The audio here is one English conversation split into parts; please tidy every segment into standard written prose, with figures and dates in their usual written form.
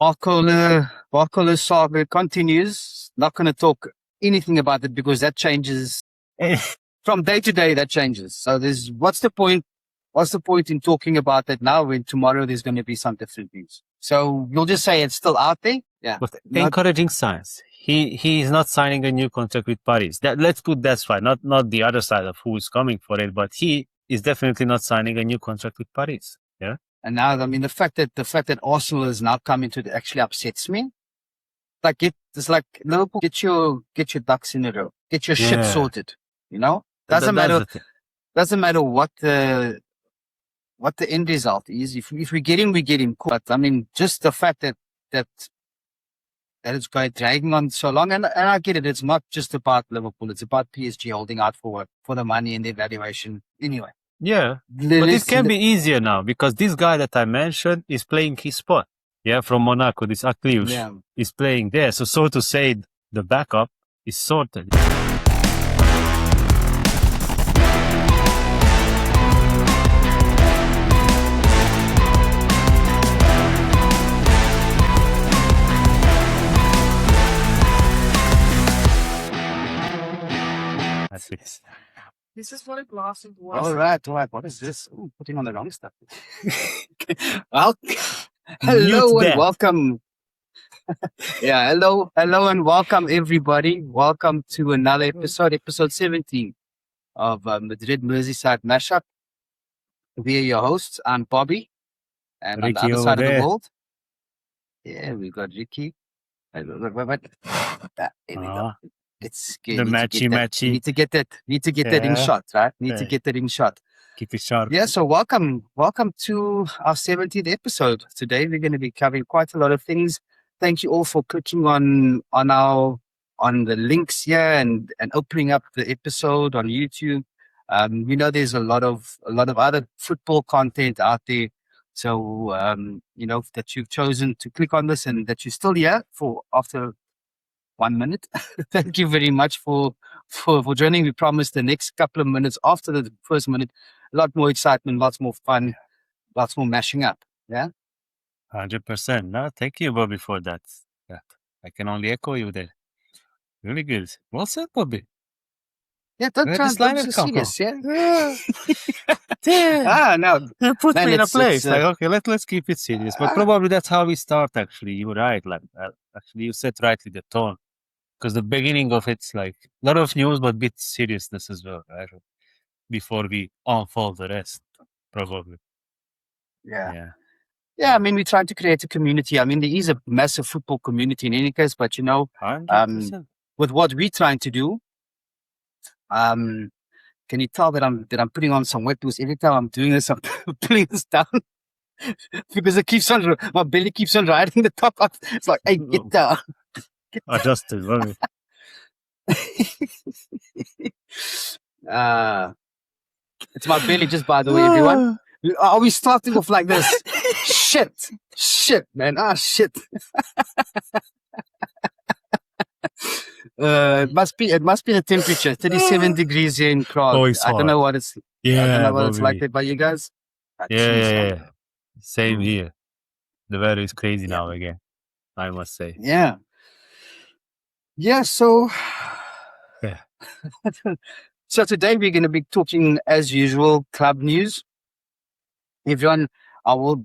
Barcola saga continues. Not going to talk anything about it because that changes from day to day. That changes. So what's the point? What's the point in talking about that now when tomorrow there's going to be some different news? So you'll just say it's still out there. Yeah. But encouraging signs. He is not signing a new contract with Paris. Let's put that right. Not the other side of who is coming for it, but he is definitely not signing a new contract with Paris. Yeah. And now, I mean, the fact that Arsenal is now coming to it actually upsets me. Like it's like Liverpool, get your ducks in a row, get your shit sorted. You know, doesn't matter what the end result is. If we get him, we get him. Cool. But I mean, just the fact that it's going dragging on so long, and I get it. It's not just about Liverpool. It's about PSG holding out for the money and the valuation. Anyway. Yeah, but it can be easier now because this guy that I mentioned is playing his spot. Yeah, from Monaco, this Akliush is playing there. So to say, the backup is sorted. That's it. This is what it lasted was. All right. What is this? Ooh, putting on the wrong stuff. Well, hello and welcome. Hello and welcome everybody. Welcome to another episode 17 of Madrid Merseyside Mashup. We are your hosts. I'm Bobby, and Ricky on the other side there. of the world, we got Ricky. There we go. It's good. The matchy. Need to get that in shot, right? Need to get that in shot. Keep it sharp. Yeah, so welcome to our 70th episode. Today we're going to be covering quite a lot of things. Thank you all for clicking on the links here and opening up the episode on YouTube. We know there's a lot of other football content out there. So that you've chosen to click on this and that you're still here for after 1 minute. Thank you very much for joining. We promise the next couple of minutes after the first minute, a lot more excitement, lots more fun, lots more mashing up. Yeah, 100%. No, thank you, Bobby, for that. Yeah, I can only echo you there. Really good. Well said, Bobby. Yeah, don't try and be so serious. Yeah. No. Put me in a place. Like, okay, let's keep it serious. But probably that's how we start. Actually, you're right. Like, actually, you said rightly the tone. Because the beginning of it's like a lot of news, but a bit seriousness as well, right? Before we unfold the rest, probably. Yeah. I mean, we're trying to create a community. I mean, there is a massive football community in any case, but 100%. With what we're trying to do, can you tell that I'm putting on some wet boots every time I'm doing this? I'm pulling this down because my belly keeps on riding the top up. It's like, hey, get down. Adjusted, Bobby. It's my belly, just by the way, everyone. Are we starting off like this? Shit, man. Shit. It must be the temperature, 37 degrees here in Prague. Oh, it's hot. I don't know what it's. Yeah, I don't know what it's Bobby. like there by you guys. Yeah. Same here. The weather is crazy now again, I must say. Yeah. So. Yeah. So today we're going to be talking, as usual, club news. Everyone, I will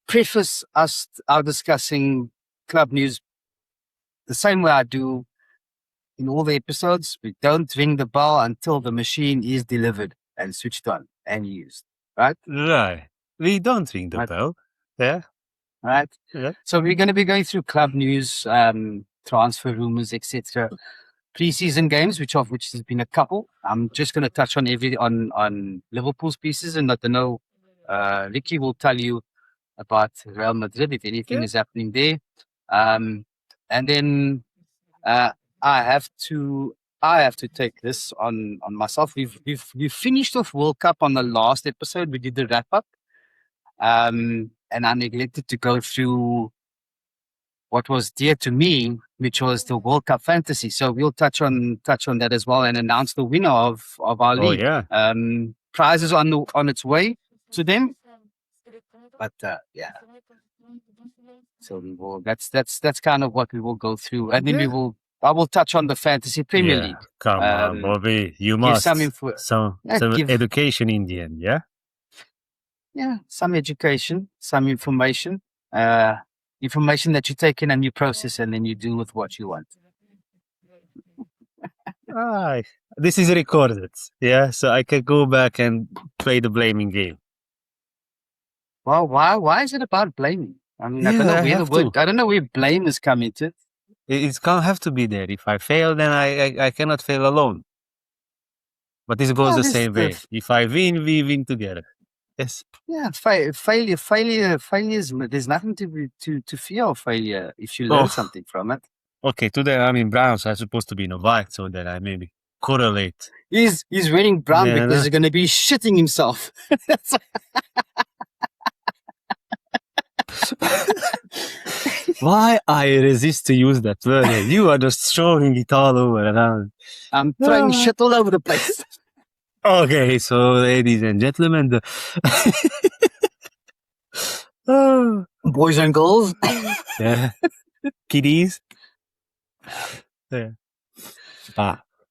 preface our discussing club news the same way I do in all the episodes. We don't ring the bell until the machine is delivered and switched on and used. Right? Right. We don't ring the bell. Yeah. Right. Yeah. So we're going to be going through club news, transfer rumors, etc. Pre-season games, which has been a couple. I'm just going to touch on on Liverpool's pieces, and I don't know. Ricky will tell you about Real Madrid if anything is happening there. And then I have to take this on myself. We've finished off World Cup on the last episode. We did the wrap up, and I neglected to go through what was dear to me, which was the World Cup fantasy. So we'll touch on that as well and announce the winner of our league. Oh, yeah. Prizes on its way to them. But So we will. That's kind of what we will go through, and then I will touch on the fantasy Premier League. Come on, Bobby. You give must some info. some Give- education in the end, yeah? Yeah, some education, some information, information that you take in and you process, and then you do with what you want. This is recorded, yeah? So I can go back and play the blaming game. Well, why is it about blaming? I mean, I don't know where the word. I don't know where blame is coming to. It can't have to be there. If I fail, then I cannot fail alone. But this goes the same way. If I win, we win together. Yes. Yeah, failure. There's nothing to fear of failure if you learn something from it. Okay, today I'm in brown, so I'm supposed to be in a white, so that I maybe correlate. He's wearing brown because he's going to be shitting himself. Why I resist to use that word? You are just throwing it all over around. I'm throwing shit all over the place. Okay, so ladies and gentlemen, boys and girls, yeah, kiddies. Yeah.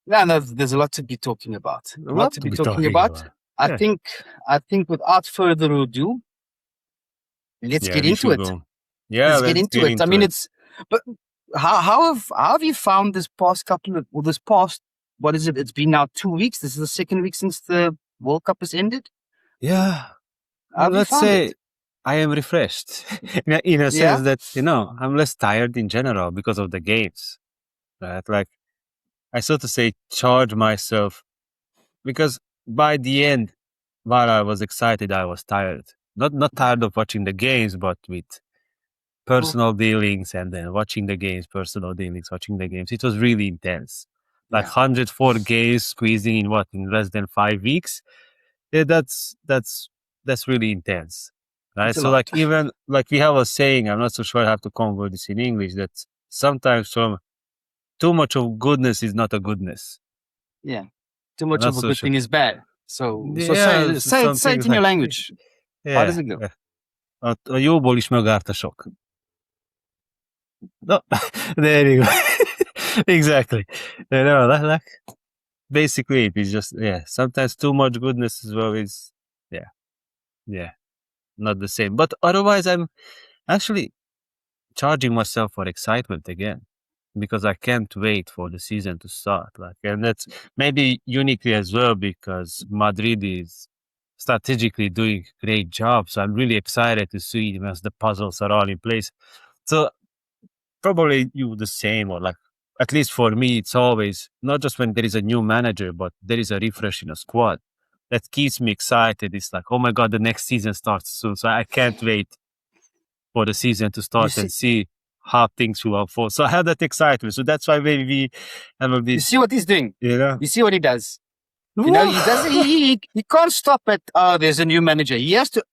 No, there's a lot to be talking about. A lot to be talking about. I think without further ado, let's get into it. Yeah, let's get into it. I mean, but how have you found this past what is it? It's been now 2 weeks. This is the second week since the World Cup has ended. Yeah. Let's say I am refreshed in a sense that, I'm less tired in general because of the games. Right? Like, I so to say, charge myself because by the end, while I was excited, I was tired. Not tired of watching the games, but with personal dealings and then watching the games, personal dealings, watching the games. It was really intense. Like 104 games squeezing in less than 5 weeks. Yeah, that's really intense. Right? So like even like we have a saying, I'm not so sure I have to convert this in English, that sometimes from too much of goodness is not a goodness. Yeah. Too much of a good thing is bad. So say it in your language. Yeah. How does it go? A jóból is megárt a sok. No, there you go. Exactly. Like basically it is just sometimes too much goodness as well is not the same. But otherwise I'm actually charging myself for excitement again because I can't wait for the season to start. And that's maybe uniquely as well because Madrid is strategically doing a great job. So I'm really excited to see as the puzzles are all in place. So probably you the same, or like at least for me, it's always not just when there is a new manager, but there is a refresh in a squad that keeps me excited. It's like, oh my God, the next season starts soon. So I can't wait for the season to start and see how things will unfold. So I have that excitement. So that's why maybe we have a bit. You see what he's doing? You see what he does? He doesn't. He can't stop at. Oh, there's a new manager. He has to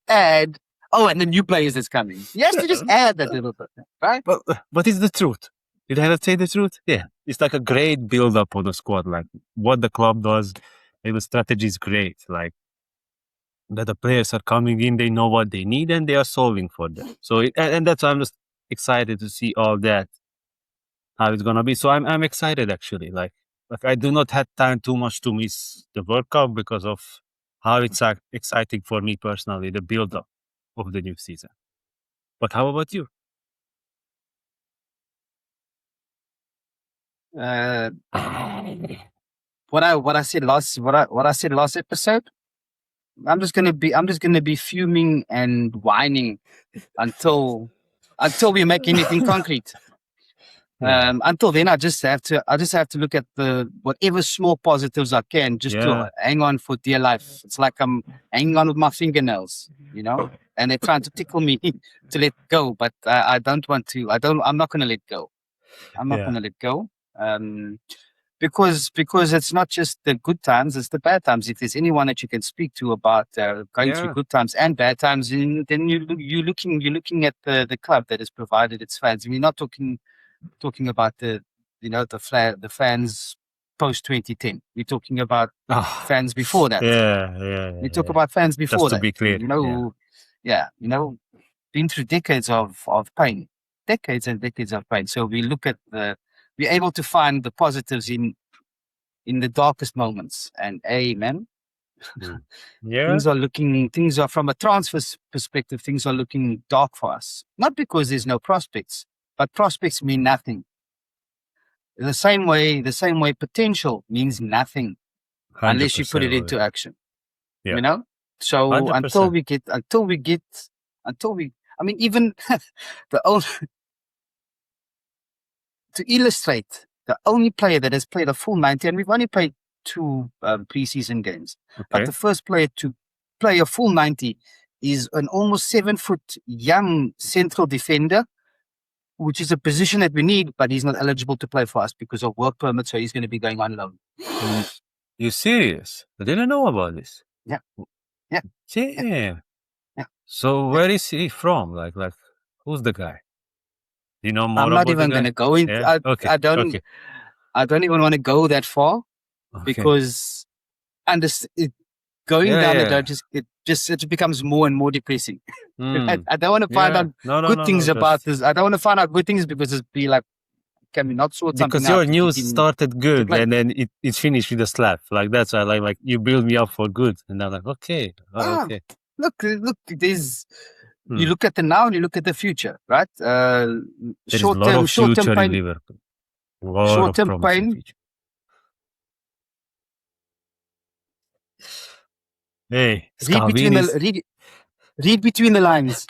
add. Oh, and the new players that's coming. He has to just add that little bit, right? But it's the truth. Did I not say the truth? Yeah. It's like a great build-up on the squad. Like what the club does, and the strategy is great. Like that the players are coming in, they know what they need, and they are solving for them. So, and that's why I'm just excited to see all that, how it's gonna be. So I'm excited actually. Like I do not have time too much to miss the World Cup because of how it's exciting for me personally, the build-up of the new season. But how about you? What I said last episode. I'm just gonna be fuming and whining until we make anything concrete. Until then, I just have to look at the whatever small positives I can just to hang on for dear life. It's like I'm hanging on with my fingernails, and they're trying to tickle me to let go, but I don't want to. I'm not going to let go. I'm not going to let go. Because it's not just the good times, it's the bad times. If there's anyone that you can speak to about going through good times and bad times, then you're looking at the club that has provided its fans. And we're not talking about the fans post 2010. We're talking about fans before that. We talk about fans before just that. To be clear, been through decades of pain, decades and decades of pain. So we look at we're able to find the positives in the darkest moments. And man, Yeah. things are from a transfer perspective, things are looking dark for us. Not because there's no prospects, but prospects mean nothing. The same way potential means nothing unless you put it 100% into action. Yeah. You know? So 100%. I mean, even to illustrate, the only player that has played a full 90, and we've only played 2 preseason games, but Okay. the first player to play a full 90 is an almost 7-foot young central defender, which is a position that we need, but he's not eligible to play for us because of work permit, so he's going to be going on loan. You serious? I didn't know about this. Yeah. Yeah. Damn. Yeah. So where is he from? Like who's the guy? Do you know more I'm about not even the going guy? to go in. Yeah? Okay. I don't. Okay. I don't even want to go that far Okay. because going down the road it becomes more and more depressing. I don't want to find out good things about this. I don't want to find out good things because it's be like, can we not sort something out? Because your news started good play. and then it finished with a slap. Like that's why like you build me up for good. And I'm like, okay. Okay. Look, there's you look at the now and you look at the future, right? Short term pain. In Liverpool. Short-term pain. Hey, read between the lines.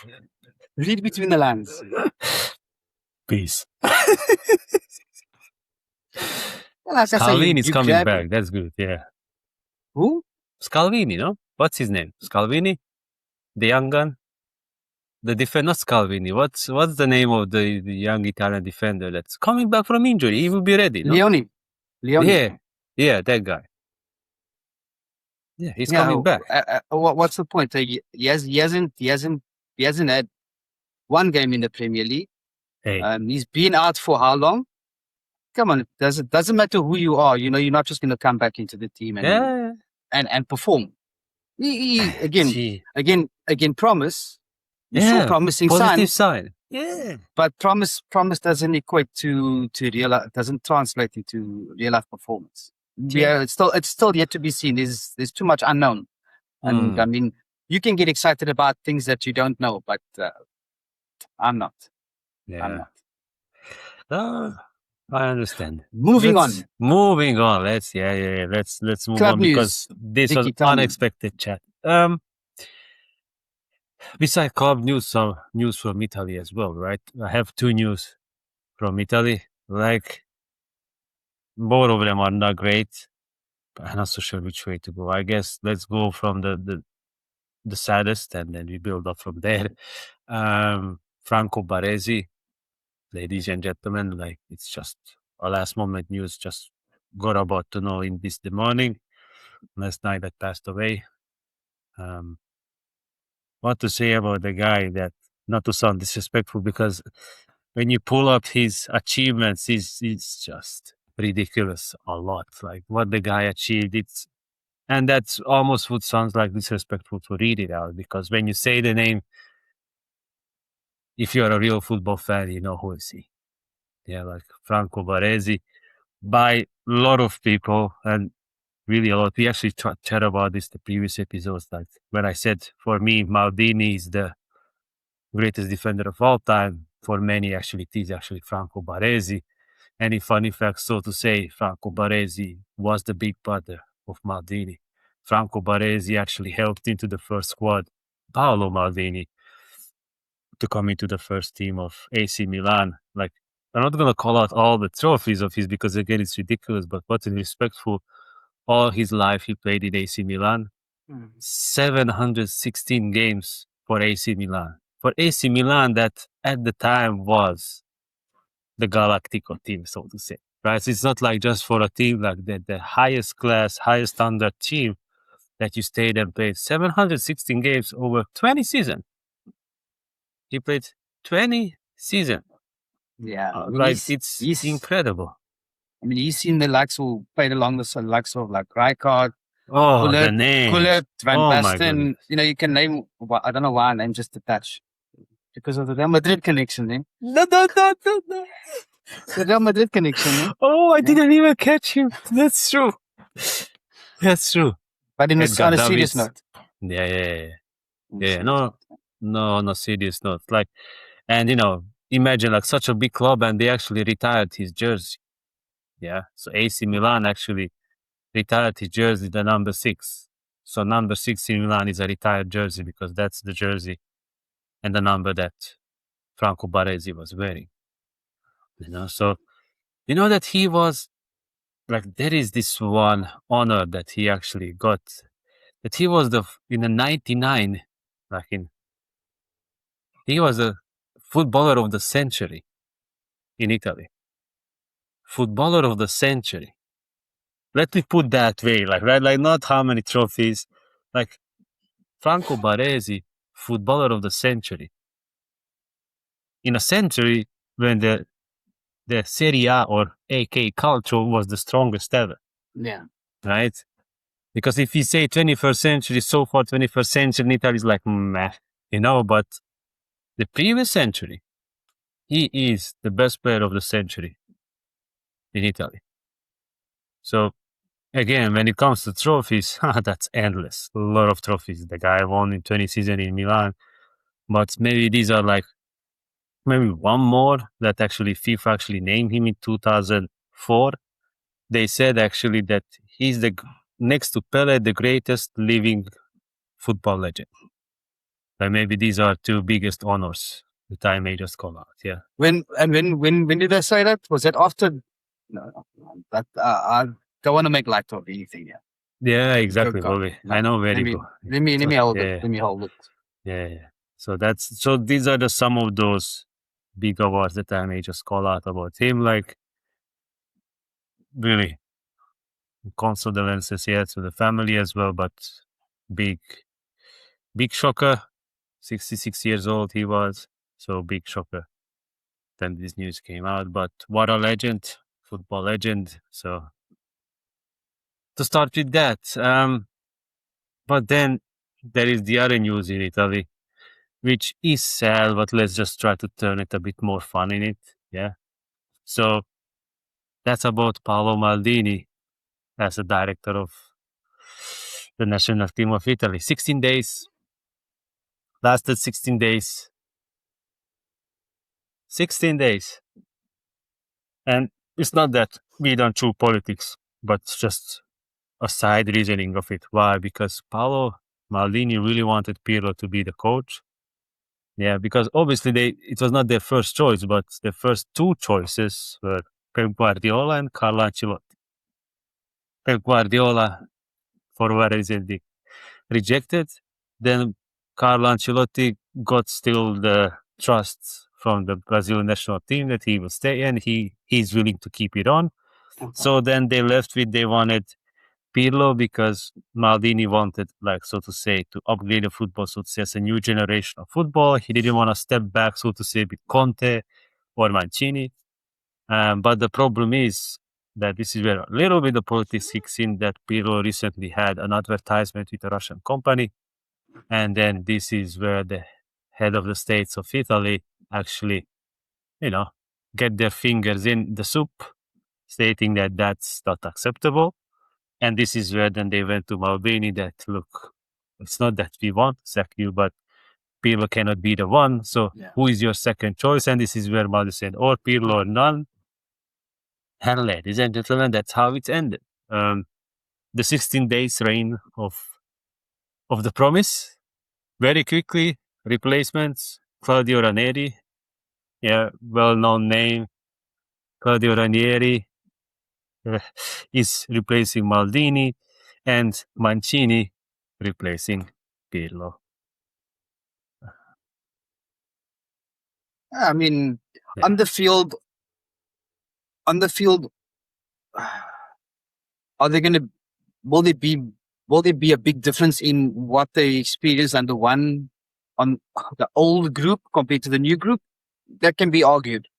Read between the lines. Peace. Scalvini is coming back. That's good. Yeah. Who? Scalvini, no? What's his name? Scalvini? The young gun? The defender, not Scalvini. What's the name of the young Italian defender that's coming back from injury? He will be ready, no? Leoni. Yeah, that guy. Yeah, he's coming back. What's the point? He hasn't had one game in the Premier League. Hey. He's been out for how long? Come on, it doesn't matter who you are. You know, you're not just going to come back into the team and perform. Again, promise. You saw promising positive signs. Sign. Yeah. But promise doesn't equate to real. Doesn't translate into real life performance. Yeah, it's still yet to be seen. There's too much unknown, and I mean, you can get excited about things that you don't know, but I'm not. Yeah. I'm not. I understand. Moving on. Let's move Club on news. because this Vicky, was unexpected chat. Besides club news, some news from Italy as well, right? I have 2 news from Italy. Like both of them are not great, but I'm not so sure which way to go. I guess let's go from the saddest and then we build up from there. Franco Baresi, ladies and gentlemen, like it's just a last moment news. Just got about to know in the morning, last night that passed away. What to say about the guy that, not to sound disrespectful, because when you pull up his achievements, it's just ridiculous a lot. Like what the guy achieved, and that's almost what sounds like disrespectful to read it out, because when you say the name, if you're a real football fan, you know who is he. Yeah, like Franco Baresi, by a lot of people, and really a lot. We actually chat about this the previous episodes. Like when I said, for me, Maldini is the greatest defender of all time. For many, actually, it is actually Franco Baresi. Any funny fact, so to say, Franco Baresi was the big brother of Maldini. Franco Baresi actually helped into the first squad, Paulo Maldini, to come into the first team of AC Milan. Like, I'm not going to call out all the trophies of his because, again, it's ridiculous, but what's respectful, all his life he played in AC Milan. 716 games for AC Milan. For AC Milan, that at the time was the Galactico team, so to say. Right? So it's not like just for a team like that, the highest class, highest standard team that you stayed and played 716 games over 20 seasons. He played 20 seasons. Yeah. It's incredible. I mean, he's seen the likes who played along the likes of like Rijkaard, the name. Van Basten. You know, you can name, I don't know why I named just detached. because of the Real Madrid connection, eh? No. The Real Madrid connection, eh? Oh, I didn't even catch him. That's true. That's true. But Edgar on a serious Davids. note. Yeah. No serious note. Like, and imagine like such a big club, and they actually retired his jersey. Yeah. So AC Milan actually retired his jersey, the number 6. So number 6 in Milan is a retired jersey because that's the jersey and the number that Franco Baresi was wearing. So that he was like, there is this one honor that he actually got, that he was in the 99, he was a footballer of the century in Italy. Footballer of the century. Let me put that way, right? Like, not how many trophies, like Franco Baresi, footballer of the century. In a century when the Serie A or AK culture was the strongest ever. Yeah. Right? Because if you say 21st century, so far 21st century in Italy is like, meh, but the previous century, he is the best player of the century in Italy. So, again, when it comes to trophies, that's endless. A lot of trophies. The guy won in 20 seasons in Milan. But maybe these are like, maybe one more that actually FIFA actually named him in 2004. They said actually that he's next to Pele, the greatest living football legend. Like, maybe these are 2 biggest honors that I may just call out. Yeah. When did I say that? Was that after? No. That I don't want to make light of anything. Yeah. Yeah, exactly, Go. Bobby. No, I know where let you me, go. Let me hold yeah. it. Let me hold it. Yeah. So these are some of those big awards that I may just call out about him. Like, really, condolences here to the family as well, but big shocker. 66 years old he was, so big shocker. Then this news came out, but what a legend, football legend. So to start with that, but then there is the other news in Italy, which is sad, but let's just try to turn it a bit more fun in it. Yeah. So that's about Paulo Maldini as a director of the national team of Italy. 16 days. Lasted 16 days. 16 days. And it's not that we don't choose politics, but it's just a side reasoning of it. Why? Because Paulo Maldini really wanted Pirlo to be the coach. Yeah, because obviously it was not their first choice, but their first 2 choices were Pep Guardiola and Carlo Ancelotti. Pep Guardiola, for whatever reason, rejected. Then Carlo Ancelotti got still the trust from the Brazilian national team that he will stay, and he's willing to keep it on. So then they wanted Pirlo because Maldini wanted, like, so to say, to upgrade the football, so to say, as a new generation of football. He didn't want to step back, so to say, with Conte or Mancini. But the problem is that this is where a little bit of politics kicks in, that Pirlo recently had an advertisement with a Russian company. And then this is where the head of the states of Italy actually, get their fingers in the soup, stating that that's not acceptable. And this is where then they went to Maldini that, look, it's not that we want to sack you, but Pirlo cannot be the one. So who is your second choice? And this is where Maldini said, or Pirlo or none. And ladies and gentlemen, that's how it ended. The 16 days reign of the promise. Very quickly, replacements. Claudio Ranieri, well-known name. Claudio Ranieri is replacing Maldini, and Mancini replacing Pirlo. I mean, on the field, are they going to? Will there be a big difference in what they experience under one on the old group compared to the new group? That can be argued.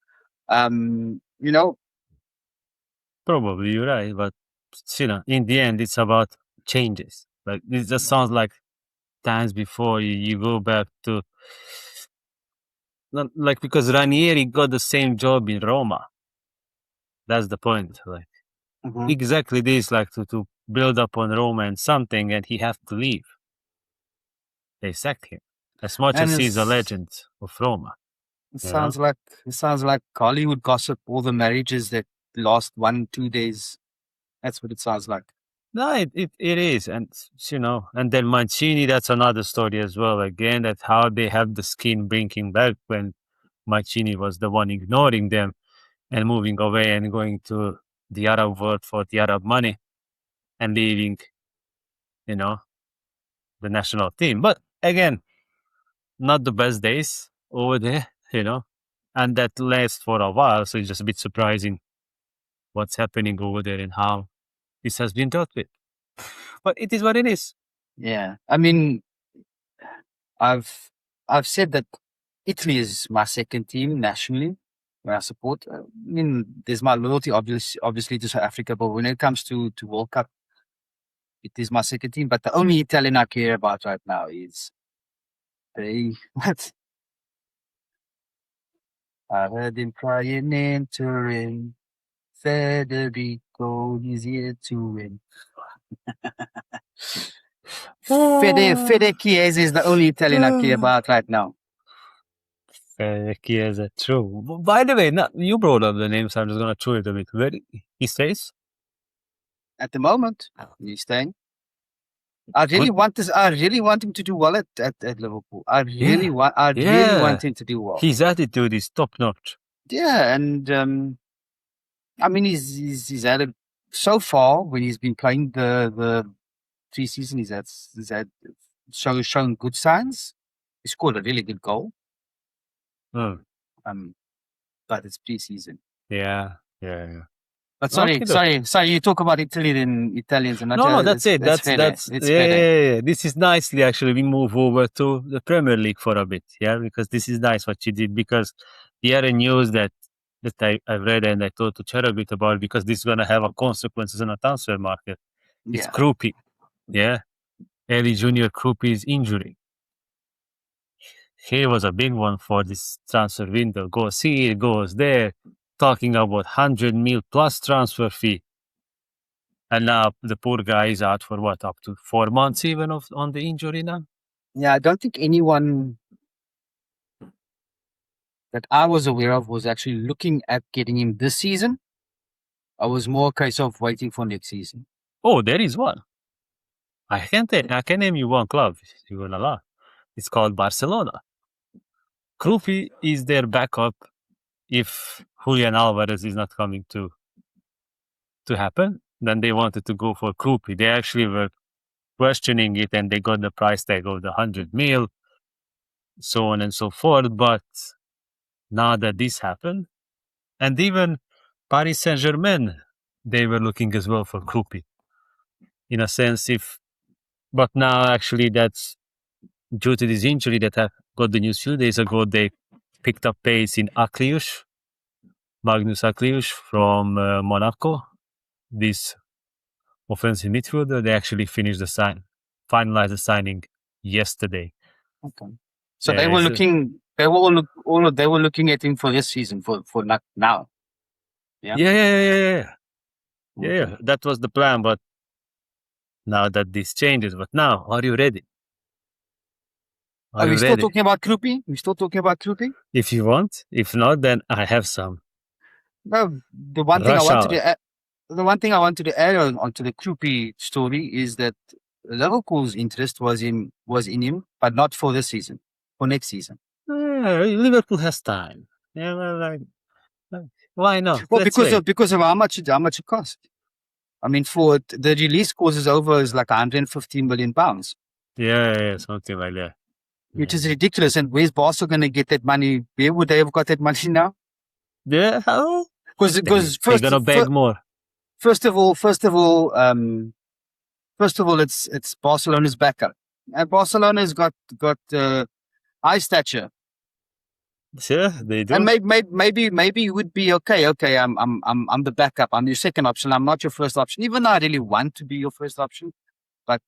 Probably you're right, but in the end, it's about changes. Like, this just sounds like times before. You go back to not like because Ranieri got the same job in Roma. That's the point. Like Mhm. exactly this, like to build up on Roma and something, and he have to leave. They sacked him. As much And as he's a legend of Roma. it Yeah. sounds like Hollywood gossip. All the marriages that last 1-2 days. That's what it sounds like. No, it is. And, and then Mancini, that's another story as well. Again, that's how they have the skin bringing back when Mancini was the one ignoring them and moving away and going to the Arab world for the Arab money and leaving, the national team. But again, not the best days over there, and that lasts for a while. So it's just a bit surprising what's happening over there and how this has been dealt with. But it is what it is. Yeah. I mean, I've said that Italy is my second team nationally where I support. I mean, there's my loyalty obviously to South Africa, but when it comes to World Cup, it is my second team. But the only Italian I care about right now is what? I heard him crying, entering. Federico, he's here to win. Fede Chiesa is the only Italian I care about right now. Chiesa, true. By the way, you brought up the name, so I'm just going to throw it a bit. Where he stays? At the moment, he's staying. I really want him to do well at Liverpool. I really want him to do well. His attitude is top notch. Yeah, and I mean he's had it so far when he's been playing the pre-season. He's had shown good signs. He scored a really good goal. Oh. But it's pre-season. Yeah. But sorry. You talk about Italians and not no, that's it. That's better. This is nicely actually. We move over to the Premier League for a bit, because this is nice what you did. Because the other news that I read and I thought to chat a bit about, because this is gonna have a consequences on a transfer market. It's Krupi, Eli Junior Krupi's injury. He was a big one for this transfer window. Goes here, goes there. Talking about 100 mil plus transfer fee. And now the poor guy is out for up to 4 months even on the injury now? Yeah, I don't think anyone that I was aware of was actually looking at getting him this season. I was more a case of waiting for next season. Oh, there is one. I can name you one club, you're gonna laugh. It's called Barcelona. Krupi is their backup if Julian Alvarez is not coming to happen. Then they wanted to go for Krupi. They actually were questioning it and they got the price tag of the 100 mil, so on and so forth. But now that this happened, and even Paris Saint-Germain, they were looking as well for Krupi. In a sense, but now actually that's due to this injury that I got the news a few days ago, they picked up pace in Magnus Akliush from Monaco. This offensive midfielder, they actually finalized the signing yesterday. Okay. So they were looking. They were looking at him for this season, for not now. Yeah. That was the plan, but now that this changes. But now, are you ready? Are we still talking about Krupi? We still talking about Krupi? If you want. If not, then I have some. No, the one thing I wanted to add onto the Krupi story is that Liverpool's interest was in him, but not for this season, for next season. Liverpool has time. Yeah, well, why not? Well, because of how much it cost. I mean, for the release clause is over is like 150 million pounds. Yeah, something like that. Which is ridiculous. And where's Barca going to get that money? Where would they have got that money now? Yeah, how? Because they're gonna beg more. First of all, it's Barcelona's backup, and Barcelona's got high stature. Yeah, they do. And maybe it would be okay. Okay, I'm the backup. I'm your second option. I'm not your first option. Even though I really want to be your first option, but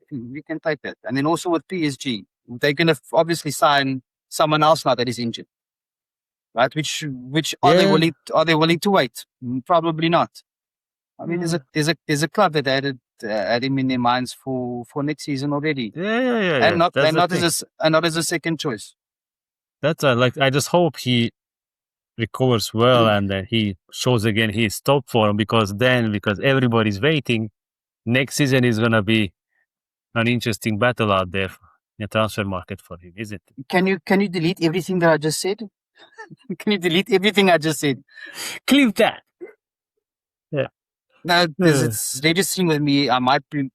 we can take that. And then also with PSG, they're gonna obviously sign someone else now that is injured, right? Which are they willing to wait? Probably not. I mean, there's a club that had him in their minds for next season already, Yeah. and not That's not as a second choice. That's like I just hope he recovers well and that he shows again his top form because everybody's waiting, next season is gonna be an interesting battle out there in the transfer market for him, isn't it? Can you delete everything that I just said? Can you delete everything I just said? Clip that. No, because it's registering with me. I might be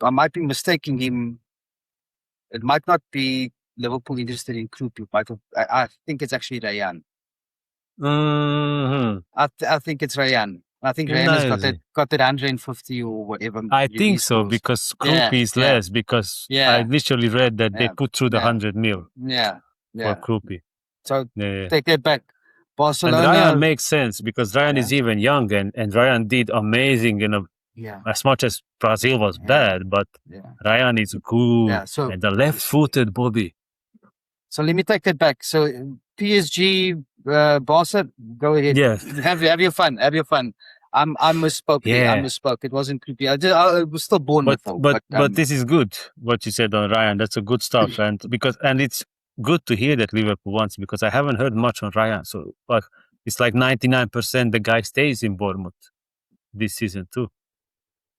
mistaking him. It might not be Liverpool interested in Krupi. I think it's actually Ryan. Mm-hmm. I think it's Ryan. I think Ryan has got that 150 or whatever. I think so because Krupi is less because I literally read that they put through the 100 mil for Krupi. So take that back. Barcelona. And Ryan makes sense because Ryan is even young and Ryan did amazing, as much as Brazil was bad, but Ryan is good. Yeah, so, and the left-footed Bobby. So let me take that back. So PSG, Barca, go ahead. Yes. Have your fun. Have your fun. I misspoke. Yeah. I misspoke. It wasn't creepy. I was still born with it. But this is good what you said on Ryan. That's a good stuff, and it's good to hear that Liverpool wants because I haven't heard much on Ryan. So, but it's like 99% the guy stays in Bournemouth this season too.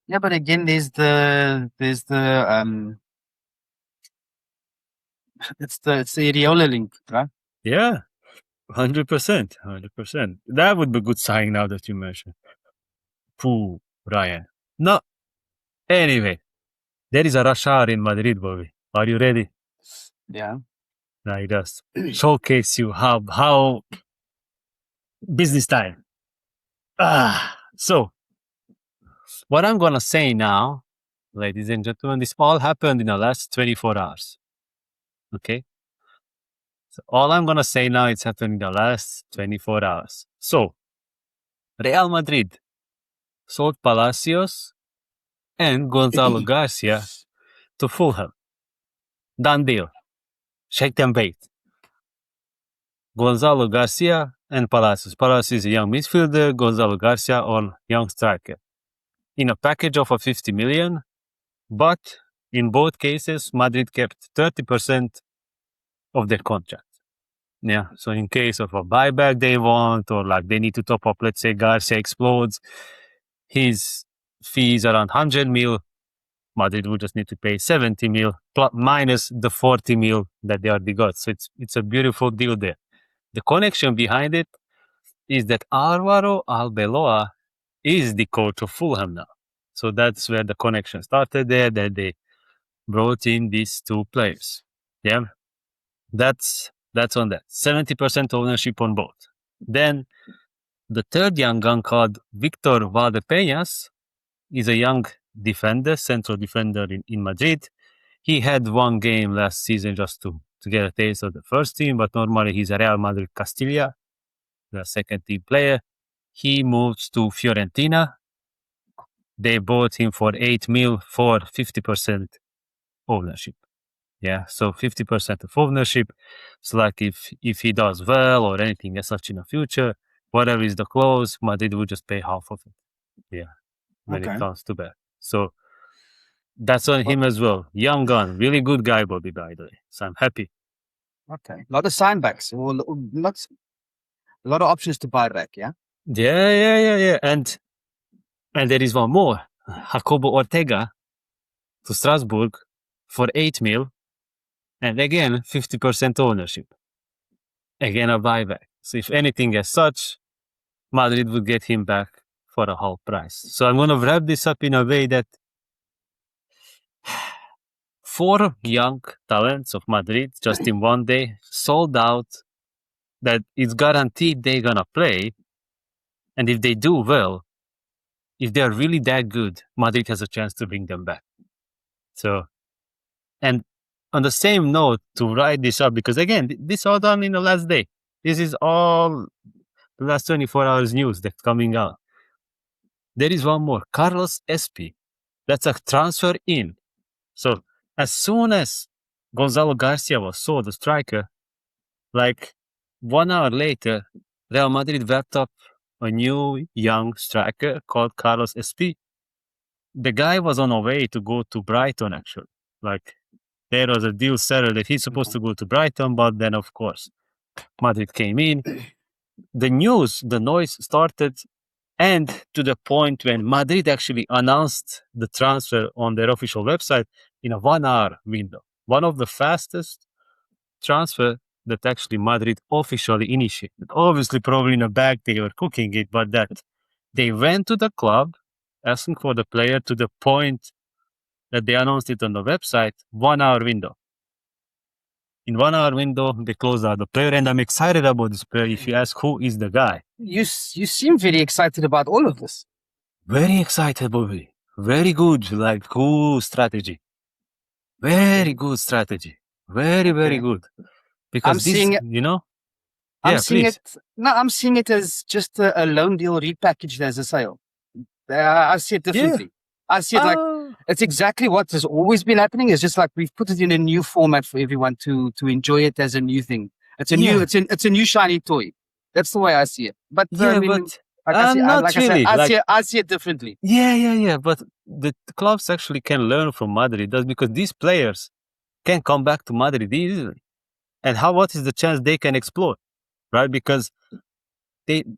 Yeah, but again, there's the it's the Areola link, right? Yeah, 100%. That would be good sign now that you mentioned. Pooh, Ryan. No. Anyway, there is a rush hour in Madrid, Bobby. Are you ready? Yeah. I just showcase you how business time. So what I'm gonna say now, ladies and gentlemen, this all happened in the last 24 hours. Okay? So all I'm gonna say now, it's happened in the last 24 hours. So Real Madrid sold Palacios and Gonzalo Garcia to Fulham. Done deal. Shake them bait. Gonzalo Garcia and Palacios. Palacios is a young midfielder, Gonzalo Garcia on young striker. In a package of 50 million, but in both cases, Madrid kept 30% of their contract. Yeah, so in case of a buyback they want, or like they need to top up, let's say Garcia explodes, his fees around 100 mil, Madrid will just need to pay 70 mil minus the 40 mil that they already got. So it's a beautiful deal there. The connection behind it is that Alvaro Arbeloa is the coach of Fulham now. So that's where the connection started there, that they brought in these two players. Yeah, that's on that. 70% ownership on both. Then the third young gun called Victor Valdepeñas is a young defender, central defender in Madrid. He had one game last season just to get a taste of the first team, but normally he's a Real Madrid Castilla, the second team player. He moves to Fiorentina. They bought him for 8 mil for 50% ownership. Yeah, so 50% of ownership. So like if he does well or anything as such in the future, whatever is the clause, Madrid will just pay half of it. Yeah, when it comes to that. So that's on him as well. Young gun, really good guy, Bobby, by the way. So I'm happy. Okay. A lot of signbacks. A lot of options to buy back, yeah? Yeah. And there is one more. Jacobo Ortega to Strasbourg for 8 mil. And again, 50% ownership. Again, a buyback. So if anything as such, Madrid would get him back for a half price. So I'm going to wrap this up in a way that 4 young talents of Madrid just in one day sold out, that it's guaranteed they're going to play. And if they do well, if they're really that good, Madrid has a chance to bring them back. So, and on the same note, to write this up, because again, this all done in the last day. This is all the last 24 hours news that's coming out. There is one more. Carlos Espi. That's a transfer in. So as soon as Gonzalo Garcia was sold, the striker, Like 1 hour later, Real Madrid wrapped up a new young striker called Carlos Espi. The guy was on a way to go to Brighton, actually. Like, there was a deal settled that he's supposed to go to Brighton, but then, of course, Madrid came in. The noise started, and to the point when Madrid actually announced the transfer on their official website in a 1 hour window. One of the fastest transfer that actually Madrid officially initiated. Obviously, probably in a bag they were cooking it, but that they went to the club asking for the player to the point that they announced it on the website, 1 hour window. In 1 hour window, they closed out the player, and I'm excited about this player. If you ask who is the guy, You seem very excited about all of this. very excited, Bobby. Very good, like cool strategy. Very good strategy. Very, very Okay. good. Because I'm seeing it. you know, I'm yeah, seeing please. it. No, I'm seeing it as just a loan deal repackaged as a sale. I see it differently. I see it like it's exactly what has always been happening. It's just like we've put it in a new format for everyone to enjoy it as a new thing. It's a new. Yeah. It's a new shiny toy. That's the way I see it. But Yeah, I mean, but like I see, not like I said, really. Like, I see it differently. yeah. But the clubs actually can learn from Madrid. That's because these players can come back to Madrid easily. And what is the chance they can explore, right? Because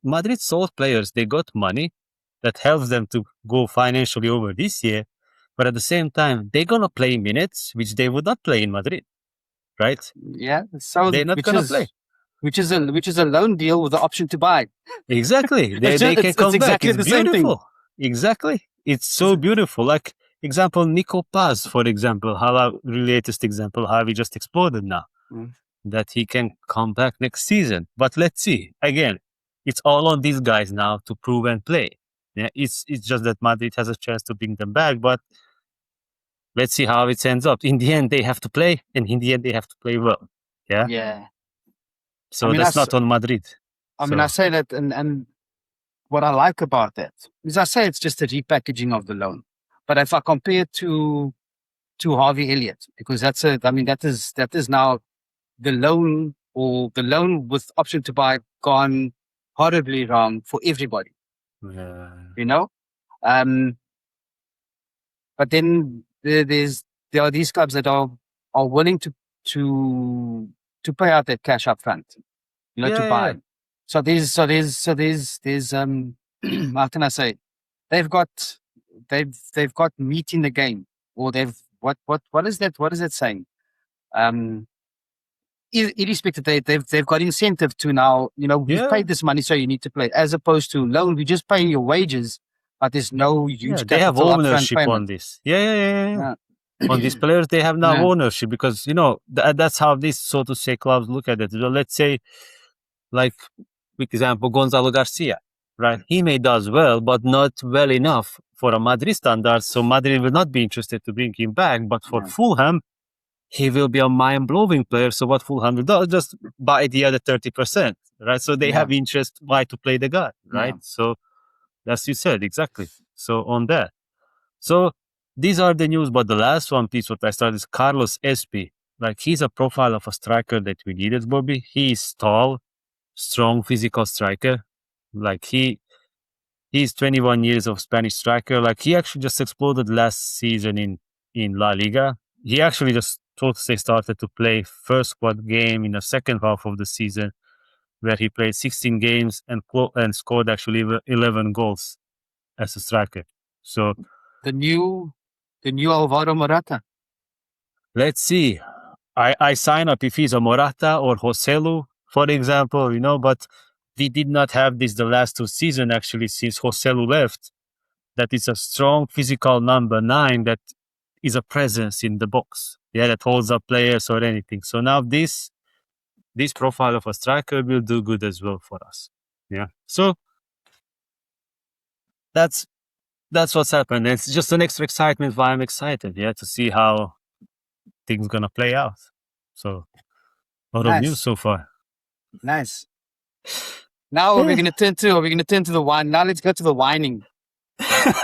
Madrid sold players, they got money that helps them to go financially over this year. But at the same time, they're gonna play minutes which they would not play in Madrid, right? Yeah. So They're not gonna play. which is a loan deal with the option to buy. Exactly. They can It's come back. exactly It's the same thing. beautiful. Exactly. It's so beautiful. Like, example, Nico Paz, for example, latest example, how he just exploded now. Mm. That he can come back next season. But let's see. Again, it's all on these guys now to prove and play. Yeah, it's just that Madrid has a chance to bring them back, but let's see how it ends up. In the end, they have to play, and in the end, they have to play well. Yeah. Yeah. So I mean, that's not on Madrid. I mean, I say that, and what I like about that is I say it's just a repackaging of the loan. But if I compare it to Harvey Elliott, because that is now the loan with option to buy gone horribly wrong for everybody. Yeah. You know? But then there are these clubs that are willing to pay out that cash up front, you know, to buy. So there's how can I say? They've got meat in the game, or they've what is that? What is that saying? Irrespective, they've got incentive to now. You know, we've paid this money, so you need to play. As opposed to loan, we just paying your wages, but there's no huge. They have capital ownership upfront on this. Yeah. On these players, they have now Yeah. ownership because that's how these, so to say, clubs look at it. So let's say, like, for example, Gonzalo Garcia, right? He may does well, but not well enough for a Madrid standard. So Madrid will not be interested to bring him back. But for Fulham, he will be a mind-blowing player. So what Fulham will do, just buy the other 30%, right? So they have interest why to play the guy, right? So as you said, exactly. So on that. So these are the news, but the last one piece what I started is Carlos Espi. Like, he's a profile of a striker that we needed, Bobby. He's tall, strong, physical striker. Like, he's 21 years of Spanish striker. Like, he actually just exploded last season in La Liga. He actually just, so to say, started to play first squad game in the second half of the season, where he played 16 games and scored actually 11 goals as a striker. So the new Alvaro Morata. Let's see. I sign up if he's a Morata or Joselu, for example, but we did not have this the last 2 seasons, actually, since Joselu left. That is a strong physical number 9 that is a presence in the box. Yeah, that holds up players or anything. So now this profile of a striker will do good as well for us. Yeah. So that's what's happened. It's just an extra excitement why I'm excited, to see how things gonna play out. So a lot of news so far. Nice. Now we're gonna turn to the wine. Now let's go to the whining. Let's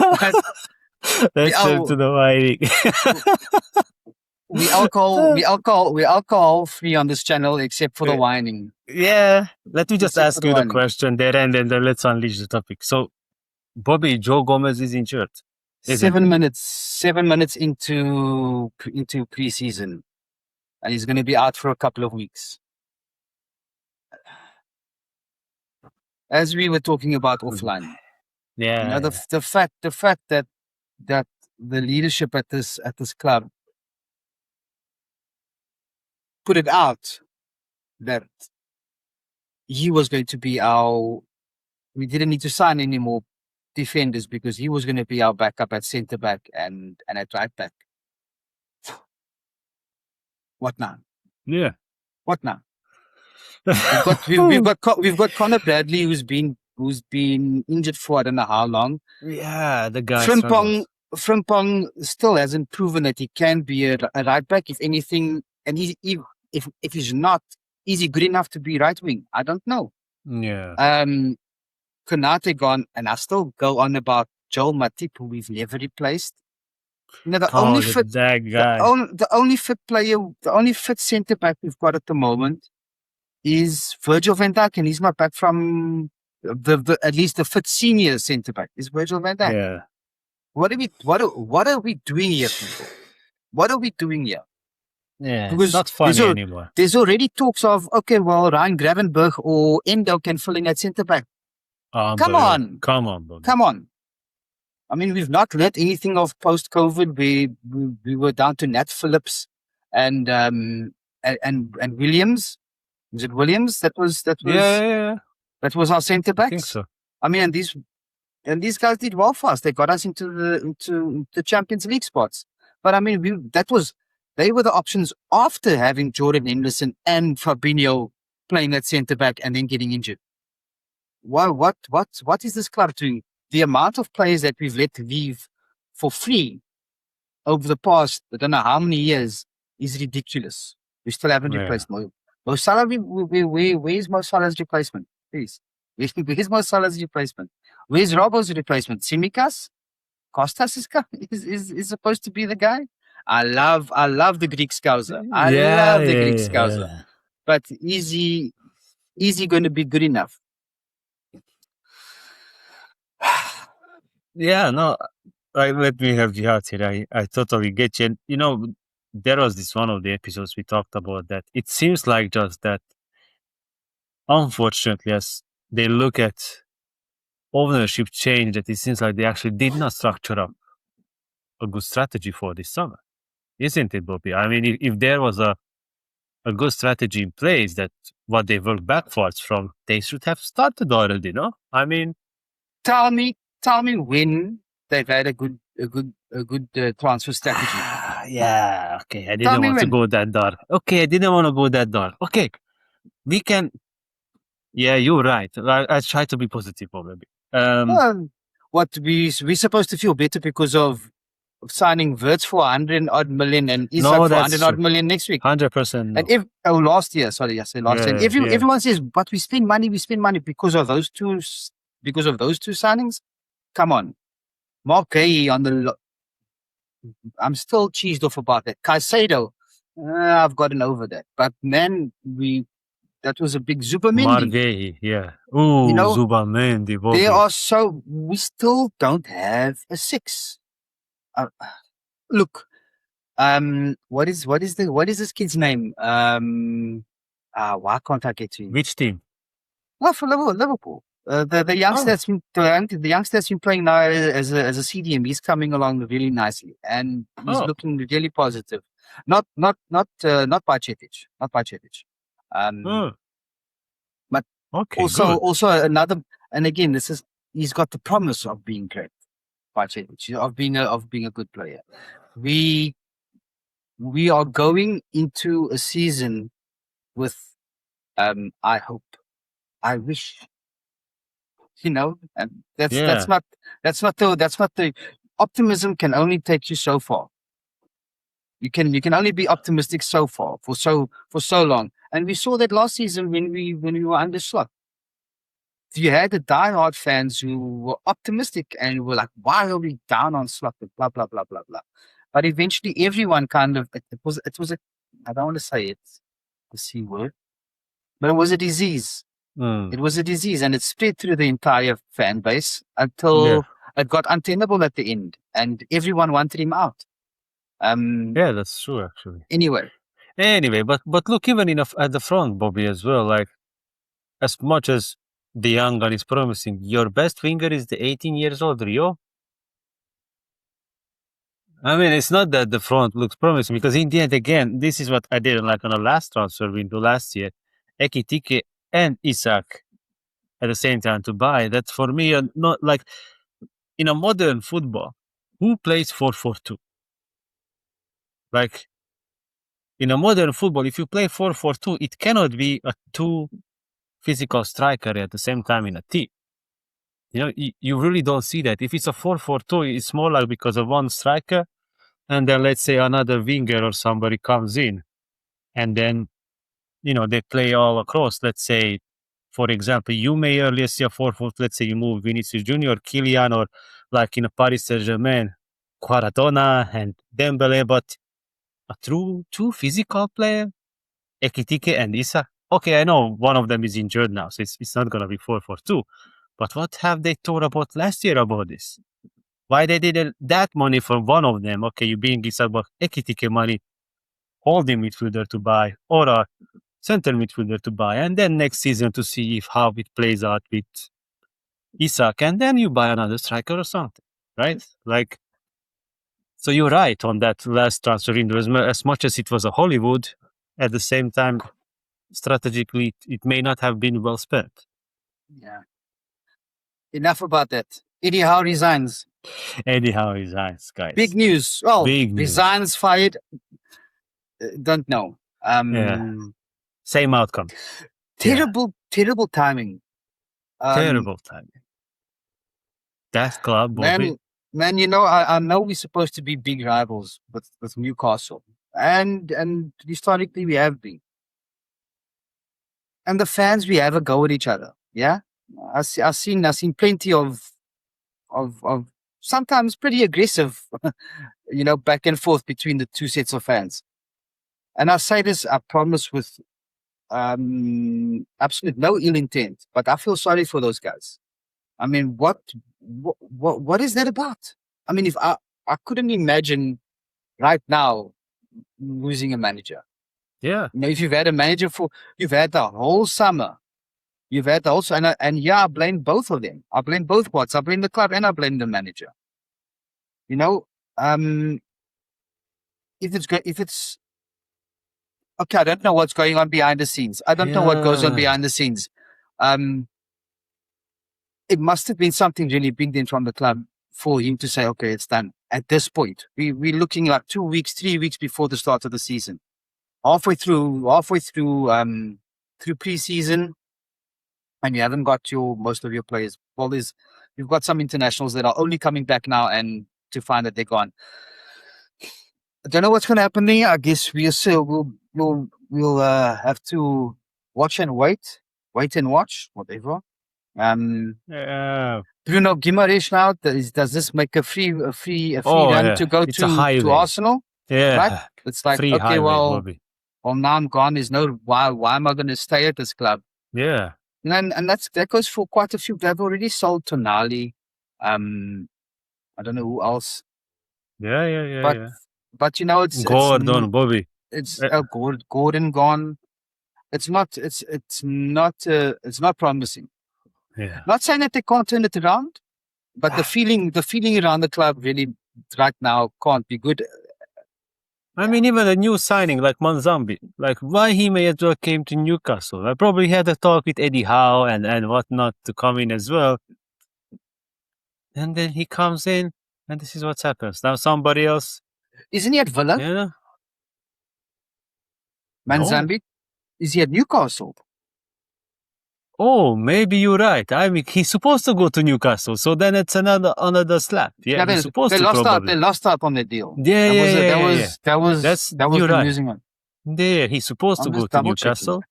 turn to the whining. we alcohol free on this channel except for the whining. Yeah. Let me just Except ask for the you the whining. question there, and then let's unleash the topic. So, Bobby, Joe Gomez is injured. Is it? 7 minutes into preseason, and he's going to be out for a couple of weeks. As we were talking about offline, Yeah. you know, the fact that the leadership at this club put it out that he was going to be we didn't need to sign any more defenders because he was going to be our backup at centre back and at right back. What now? Yeah. What now? We've got Connor Bradley who's been injured for I don't know how long. Yeah, the guy struggles. Frimpong still hasn't proven that he can be a right back. If anything, and if he's not, is he good enough to be right wing? I don't know. Yeah. Konate gone, and I still go on about Joel Matip, who we've never replaced. You know, the only fit that guy. the only fit player, the only fit centre back we've got at the moment is Virgil van Dijk, and he's not back from the at least the fit senior centre back is Virgil van Dijk. Yeah. What are we doing here, people? What are we doing here? Yeah. Because It's not funny anymore. There's already talks of Ryan Gravenberch or Endo can fill in at centre back. Come on, Bobby. come on. I mean, we've not learnt anything of post-COVID. We were down to Nat Phillips and Williams. Was it Williams? That was Yeah. that was our centre I backs. think so. I mean, and these guys did well for us. They got us into the Champions League spots. But I mean, they were the options after having Jordan Henderson and Fabinho playing at centre back and then getting injured. What is this club doing? The amount of players that we've let leave for free over the past, I don't know how many years, is ridiculous. We still haven't replaced Mo Salah. Where's Mo Salah's replacement? Please. Where's Mo Salah's replacement? Where's Robbo's replacement? Tsimikas? Kostas is supposed to be the guy. I love the Greek Scouser. I love the Greek Scouser. Yeah. But is he going to be good enough? Yeah, no, let me help you out here. I totally get you. You know, there was this one of the episodes we talked about that. It seems like just that, unfortunately, as they look at ownership change, that it seems like they actually did not structure up a good strategy for this summer. Isn't it, Bobby? I mean, if there was a good strategy in place that what they work backwards from, they should have started already, no? I mean, Tell me when they've had a good transfer strategy. Yeah, okay. I didn't want to go that dark. Okay, we can. Yeah, you're right. I try to be positive, probably. We're supposed to feel better because of signing Wirtz for 100-odd million and Isak for 100-odd million next week. 100%. And last year, sorry, I said last year. And everyone says, but we spend money because of those two signings. Come on, Mark Gay on the. I'm still cheesed off about that. Caicedo, I've gotten over that. But man, that was a big Zubimendi. Margay, yeah. Ooh, Zubimendi. We still don't have a 6. Look, what is this kid's name? Why can't I get to him? Which team? Well, for Liverpool. The youngster that's been playing now as a CDM. He's coming along really nicely, and he's looking really positive. Not Bajcetic. But also another. And again, he's got the promise of being great. Bajcetic, of being a good player. We are going into a season with, I hope, I wish. And that's not the optimism can only take you so far. You can only be optimistic so far for so long. And we saw that last season when we were under Slot. You had the diehard fans who were optimistic and were like, why are we down on Slot? Blah blah blah blah blah. But eventually, everyone kind of it was a I don't want to say it the C word, but it was a disease. Mm. It was a disease, and it spread through the entire fan base until it got untenable at the end, and everyone wanted him out. Yeah, that's true actually. Anyway, but look, even at the front, Bobby, as well. Like, as much as the young gun is promising, your best winger is the 18 years old Rio. I mean, it's not that the front looks promising, because in the end, again, this is what I didn't like on the last transfer window last year. Nketiah and Isak at the same time to buy. That for me, not like in a modern football, who plays 4-4-2? Like, in a modern football, if you play 4-4-2, it cannot be a two physical striker at the same time in a team. You know, you really don't see that. If it's a 4-4-2, it's more like because of one striker, and then let's say another winger or somebody comes in, and then, you know, they play all across. Let's say, for example, you may earlier see a 4-4. Let's say you move Vinicius Junior, Kylian, or like in a Paris Saint-Germain, Quaradona and Dembele, but a true two physical player, Nketiah and Isak. Okay, I know one of them is injured now, so it's not gonna be 4-4-2. But what have they thought about last year about this? Why they did that money for one of them? Okay, you bring Isak, but Nketiah money, holding midfielder to buy, or a center midfielder to buy, and then next season to see how it plays out with Isak, and then you buy another striker or something, right? Like, so you're right on that last transfer window. As much as it was a Hollywood, at the same time, strategically, it may not have been well spent. yeah. Enough about that. Eddie Howe resigns. Eddie Howe resigns, guys. Big news. Well, Big news. resigns, fired. Don't know. Same outcome. Terrible timing. Terrible timing. That club, Bobby. Man, you know, I know we're supposed to be big rivals with Newcastle, and historically we have been, and the fans, we have a go at each other. Yeah, I've seen plenty of sometimes pretty aggressive, you know, back and forth between the two sets of fans. And I say this, I promise, with absolute no ill intent, but I feel sorry for those guys. I mean, what is that about? I mean, if I couldn't imagine right now losing a manager. Yeah. You know, if you've had a manager you've had the whole summer, and yeah, I blame both of them. I blame both parts. I blame the club and I blame the manager. You know, if it's okay, I don't know what's going on behind the scenes. I don't know what goes on behind the scenes. It must have been something really big then from the club for him to say, okay, it's done. At this point, we're looking like 2 weeks, 3 weeks before the start of the season. Halfway through pre-season, and you haven't got most of your players. Well, you've got some internationals that are only coming back now, and to find that they're gone. I don't know what's going to happen there. I guess we'll have to watch and wait and watch, whatever. Bruno Guimaraes now, does this make a free run to go to Arsenal? Yeah, right? It's like, free okay, highway, well, Bobby. now I'm gone. There's no why am I going to stay at this club? Yeah, and that goes for quite a few. They've already sold Tonali. I don't know who else. Yeah. But you know, it's Gordon, Bobby. It's Gordon gone. It's not promising. Yeah. Not saying that they can't turn it around, but the feeling around the club really right now can't be good. I mean, even a new signing like Manzambi, like why he may as well came to Newcastle. I probably had a talk with Eddie Howe and whatnot to come in as well. And then he comes in, and this is what happens. Now somebody else. Isn't he at Villa? Yeah. Manzambi? No. Is he at Newcastle? Oh, maybe you're right. I mean, he's supposed to go to Newcastle, so then it's another slap. Yeah, he's supposed to probably. They lost out on the deal. That was the losing one. Yeah, he's supposed to go to Newcastle,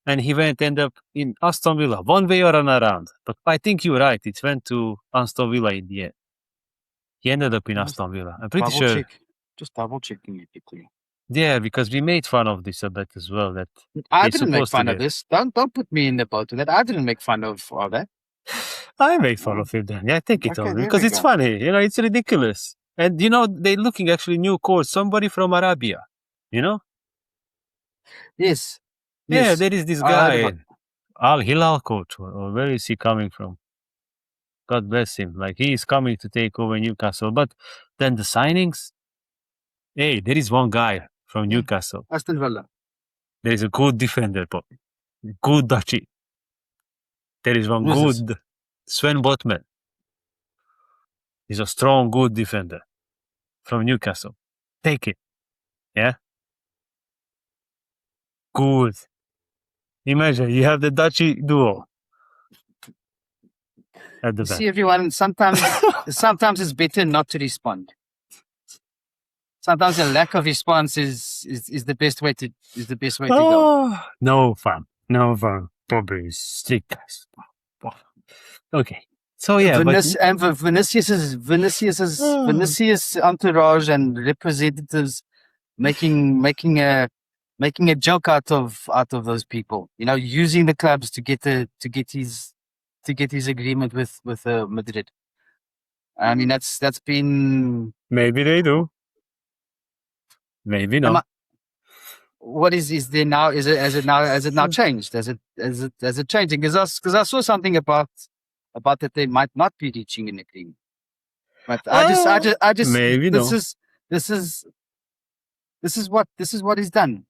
and he end up in Aston Villa, one way or another. But I think you're right. It went to Aston Villa in the end. He ended up in Aston Villa. I'm pretty sure. Just double checking it quickly. Yeah, because we made fun of this a bit as well. That I They're didn't make supposed to fun of get- this. Don't put me in the boat with that. I didn't make fun of all that. I made fun of it then. Yeah, take it Okay, on there because we it's go. funny. It's ridiculous. And they're looking actually new coach, somebody from Arabia. Yes. Yeah, Yes. there is this I heard guy, about- Al Hilal coach, or where is he coming from? God bless him. Like he is coming to take over Newcastle. But then the signings, hey, there is one guy from Yeah. Newcastle. Aston Villa. There is a good defender, Pop. Good Dutchie. There is one Who's this? good Sven Botman. He's a strong, good defender from Newcastle. Take it. Yeah? Good. Imagine you have the Dutchie duo at the You back. see, everyone, sometimes it's better not to respond. Sometimes a lack of response is the best way to go. Oh, no fun. No fun. Probably strict guys. Okay. So yeah, And for Vinicius entourage and representatives making a joke out of those people. Using the clubs to get his agreement with Madrid. I mean, that's been. maybe they do. Maybe not. What is there now? Has it now changed? Has it changing? Because I saw something about that they might not be reaching an agreement. But I just maybe this no. is what is done.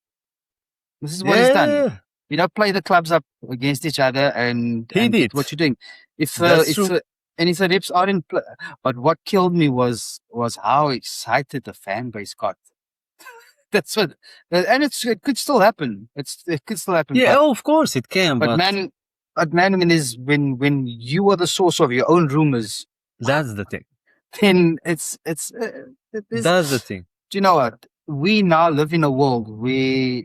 This is what is done. Play the clubs up against each other and did. what you're doing. If That's true. the reps are in play, but what killed me was how excited the fan base got. That's what, and it could still happen. It could still happen. Yeah, of course it can. But man, when you are the source of your own rumors, that's the thing. then That's the thing. Do you know what? We now live in a world where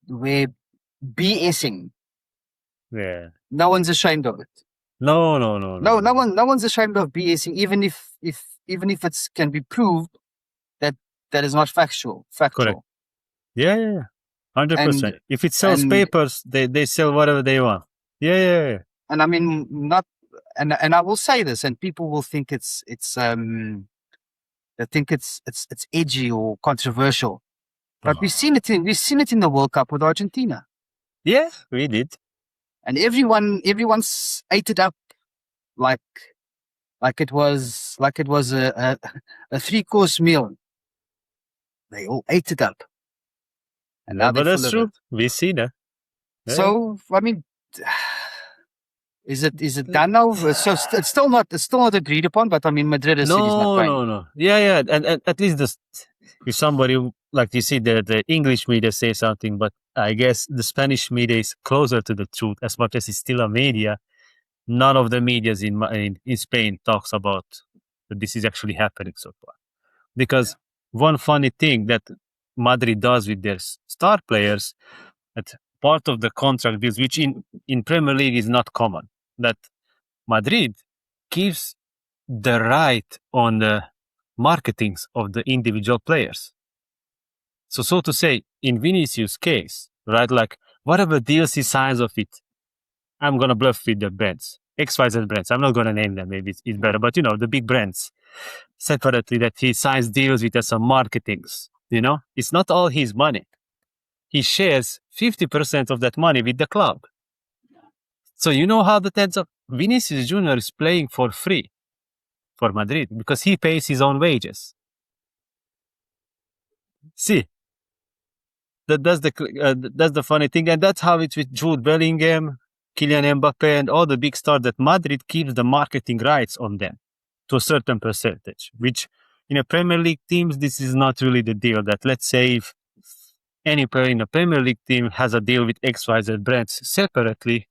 we're BSing. Yeah. No one's ashamed of it. No. No one's ashamed of BSing, even if it can be proved that is not factual. Correct. Yeah. 100%. If it sells and- papers, they sell whatever they want. Yeah. And I mean, not, and I will say this, and people will think it's edgy or controversial, but we've seen it in the World Cup with Argentina, Yeah, we did. and everyone's ate it up like it was a 3-course meal. They all ate it up, and now But they're that's full of true. We see that. it. So I mean, is it done now? So it's still not agreed upon. But I mean, Madrid is not playing. No. Yeah. And at least if somebody, like you see the English media say something, but I guess the Spanish media is closer to the truth as much as it's still a media. None of the medias in Spain talks about that this is actually happening so far. Because one funny thing that Madrid does with their star players, that part of the contract deals, which in Premier League is not common, that Madrid gives the right on the marketings of the individual players. So to say, in Vinicius' case, right, like whatever deals he signs of it, I'm going to bluff with the brands, XYZ brands. I'm not going to name them, maybe it's better, but the big brands separately that he signs deals with as some marketings, it's not all his money. He shares 50% of that money with the club. So you know how that ends up? Vinicius Jr. is playing for free for Madrid because he pays his own wages. See, that's the funny thing, and that's how it's with Jude Bellingham, Kylian Mbappe, and all the big stars, that Madrid keeps the marketing rights on them to a certain percentage, which in a Premier League teams, this is not really the deal. That let's say if any player in a Premier League team has a deal with XYZ brands separately,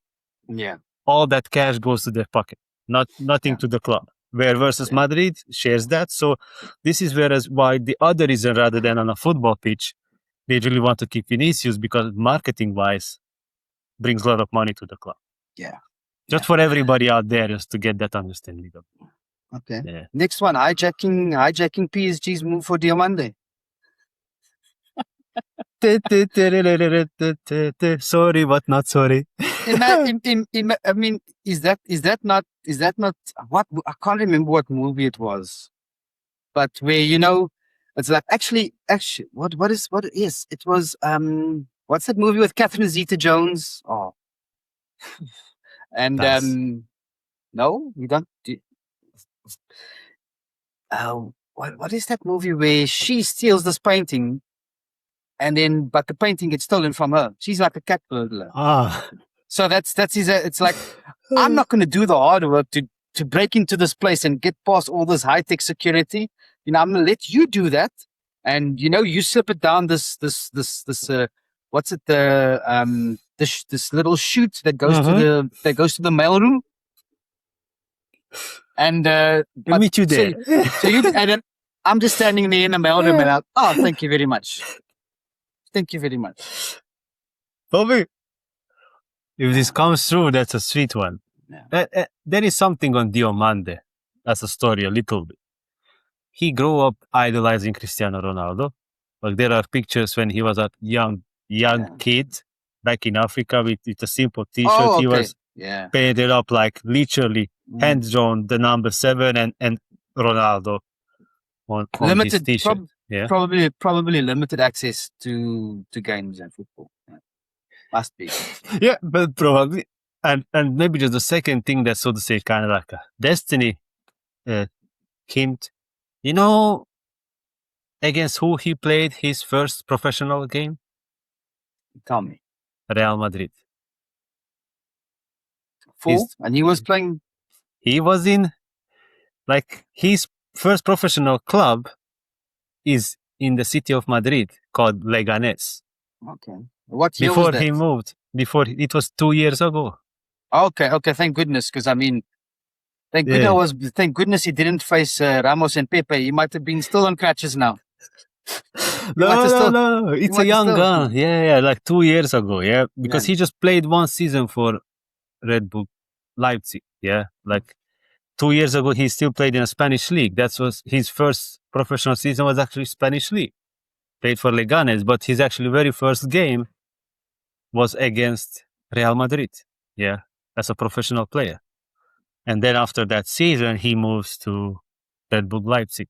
all that cash goes to their pocket, nothing to the club. Where versus Madrid shares that. So this is why the other reason, rather than on a football pitch, they really want to keep Vinicius, because marketing-wise, brings a lot of money to the club. Yeah. Just for everybody out there, just to get that understanding of it. Okay. Yeah. Next one, hijacking PSG's move for Diomande. Sorry, but not sorry. I mean, is that not what I can't remember what movie it was, but where it's like actually what is it was what's that movie with Catherine Zeta-Jones? Oh, and Pass. no, you don't. What is that movie where she steals this painting, and then but the painting gets stolen from her? She's like a cat burglar. Ah. So that's his. It's like I'm not going to do the hard work to break into this place and get past all this high tech security. I'm going to let you do that, and you slip it down this what's it this little chute that goes to the mailroom, and I'll meet you there. So you and then I'm just standing there in the mailroom and thank you very much, thank you very much, Bobby. If this comes through, that's a sweet one. Yeah. There is something on Diomande as a story, a little bit. He grew up idolizing Cristiano Ronaldo. Like there are pictures when he was a young kid back in Africa with a simple T-shirt. He was painted up like literally hand drawn the number 7 and Ronaldo on his T-shirt. Probably limited access to games and football. Yeah. Must be. Yeah, but probably. And maybe just the second thing that's, so to say, kind of like a destiny hint. Against who he played his first professional game? Tell me. Real Madrid. And he was playing... He was in... Like, his first professional club is in the city of Madrid called Leganés. Okay. What year before was that? he moved. It was 2 years ago. Okay. Thank goodness, because I mean, thank goodness he didn't face Ramos and Pepe. He might have been still on crutches now. No. It's a young gun. Yeah, like 2 years ago. Yeah, because he just played one season for Red Bull Leipzig. Yeah, like 2 years ago, he still played in a Spanish league. That was his first professional season. Was actually Spanish league. Played for Leganes, but his actually very first game was against Real Madrid. Yeah, as a professional player. And then after that season, he moves to Red Bull Leipzig,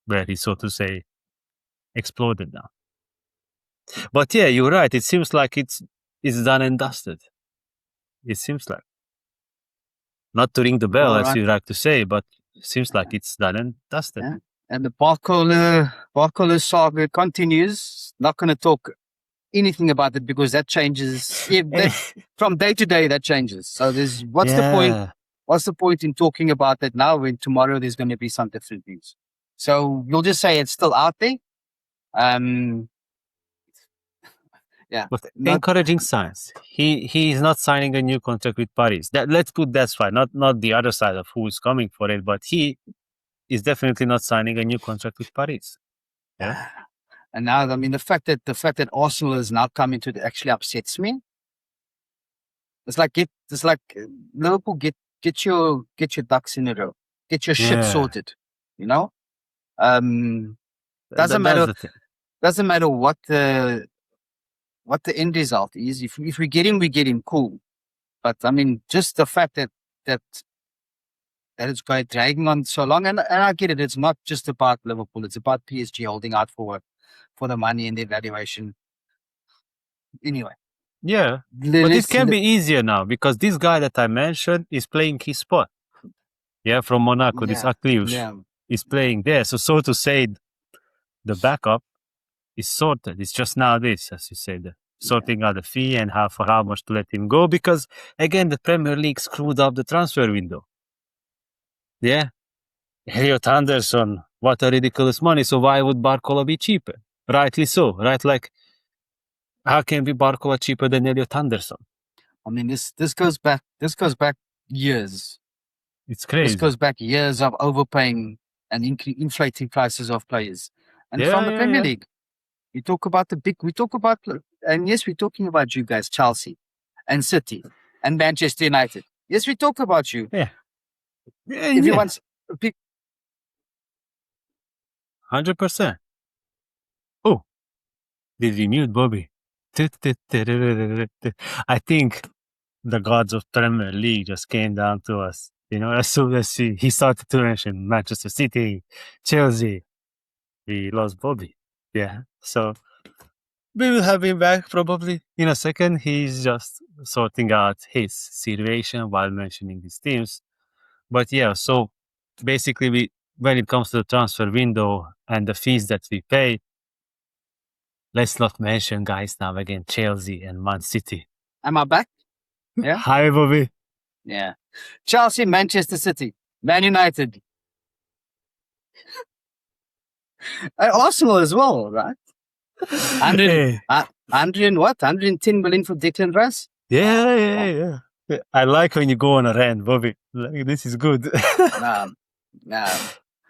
where he, so to say, exploded now. But yeah, you're right. It seems like it's done and dusted. It seems like. Not to ring the bell, as you like to say, but it seems like it's done and dusted. Yeah. And the Barcola saga continues. Not going to talk anything about it because that changes. From day to day, that changes. So what's the point? What's the point in talking about that now when tomorrow there's going to be some different news? So you'll just say it's still out there. But encouraging signs. He is not signing a new contract with Paris. Let's put that right. Not the other side of who is coming for it, but he is definitely not signing a new contract with Paris. Yeah. And now, I mean, the fact that Arsenal is now coming to it actually upsets me. It's like Liverpool get your ducks in a row, get your shit sorted. Doesn't matter what the end result is. If we get him, we get him. Cool. But I mean, just the fact that it's going dragging on so long, and I get it. It's not just about Liverpool. It's about PSG holding out for the money and the valuation. Anyway. Yeah, but it can be easier now because this guy that I mentioned is playing his spot. Yeah, from Monaco, this Akliush is playing there. So to say, the backup is sorted. It's just now this, as you said, sorting out the fee and for how much to let him go. Because again, the Premier League screwed up the transfer window. Yeah, Elliot Anderson, what a ridiculous money. So why would Barcola be cheaper? Rightly so, right? Like, how can be Barcola cheaper than Elliot Anderson? I mean, this goes back years. It's crazy. This goes back years of overpaying and inflating prices of players. And from the Premier League, we talk about and yes, we're talking about you guys, Chelsea and City and Manchester United. Yes, we talk about you. Yeah. Everyone's 100%. Oh, did we mute Bobby? I think the gods of Premier League just came down to us. As soon as he started to mention Manchester City, Chelsea, we lost Bobby. Yeah. So we will have him back probably in a second. He's just sorting out his situation while mentioning his teams. But yeah, so basically when it comes to the transfer window and the fees that we pay, let's not mention, guys, now again, Chelsea and Man City. Am I back? Yeah. Hi, Bobby. Yeah. Chelsea, Manchester City, Man United. Arsenal as well, right? 110 million for Declan Rice? Yeah. I like when you go on a rant, Bobby. Like, this is good.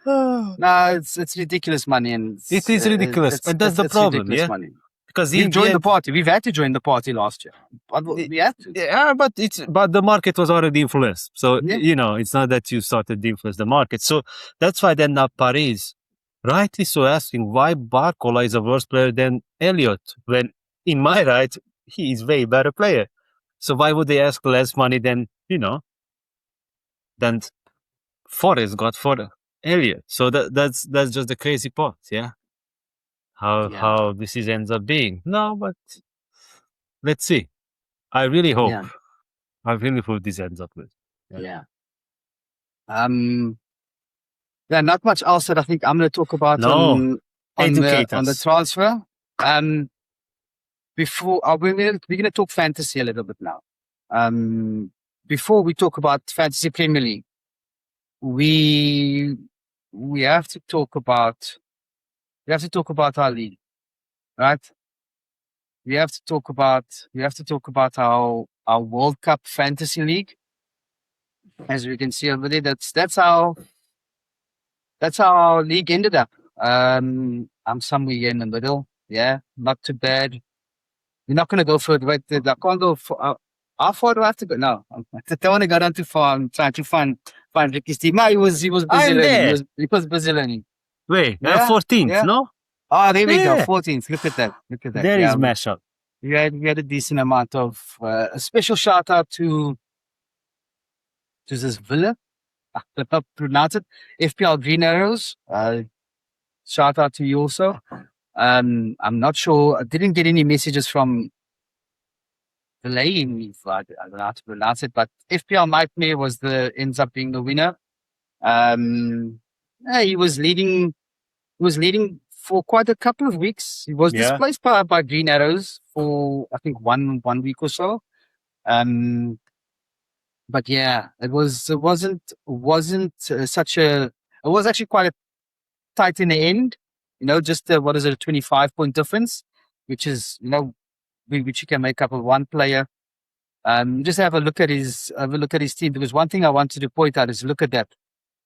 No, it's ridiculous money, and it is ridiculous, and that's the problem. Yeah, money. because we joined the party. We've had to join the party last year. But we had to. Yeah, but the market was already influenced. So it's not that you started to influence the market. So that's why then now Paris, rightly so, asking why Barcola is a worse player than Elliot, when in my right he is way better player. So why would they ask less money than Forest got for Elliot? So that's just the crazy part, yeah. How this ends up being. No, but let's see. I really hope. Yeah. I really hope this ends up with. Yeah. Not much else that I think I'm going to talk about on the transfer. Before we're going to talk fantasy a little bit now. Before we talk about fantasy Premier League, we have to talk about our league, right? We have to talk about our World Cup fantasy league. As we can see over there, that's how our league ended up. I'm somewhere here in the middle. Yeah, not too bad. We're not going to go further. Wait, I can't go for. How far do I have to go? No, I don't want to go down too far. I'm trying to find Ricky's team. No, he was busy learning. He was busy learning. Wait, 14th, no? Oh, there we go. 14th. Look at that. There is mashup. We had a decent amount of a special shout out to this Villa. I don't know how to pronounce it. FPL Green Arrows. Shout out to you also. I'm not sure. I didn't get any messages from Leoni. I don't know how to pronounce it, but FPL Nightmare ends up being the winner. He was leading for quite a couple of weeks. He was displaced by Green Arrows for I think one week or so. But yeah, it wasn't such a. It was actually quite tight in the end. Just a 25-point difference, which is which you can make up of one player. Just have a look at his team, because one thing I wanted to point out is look at that,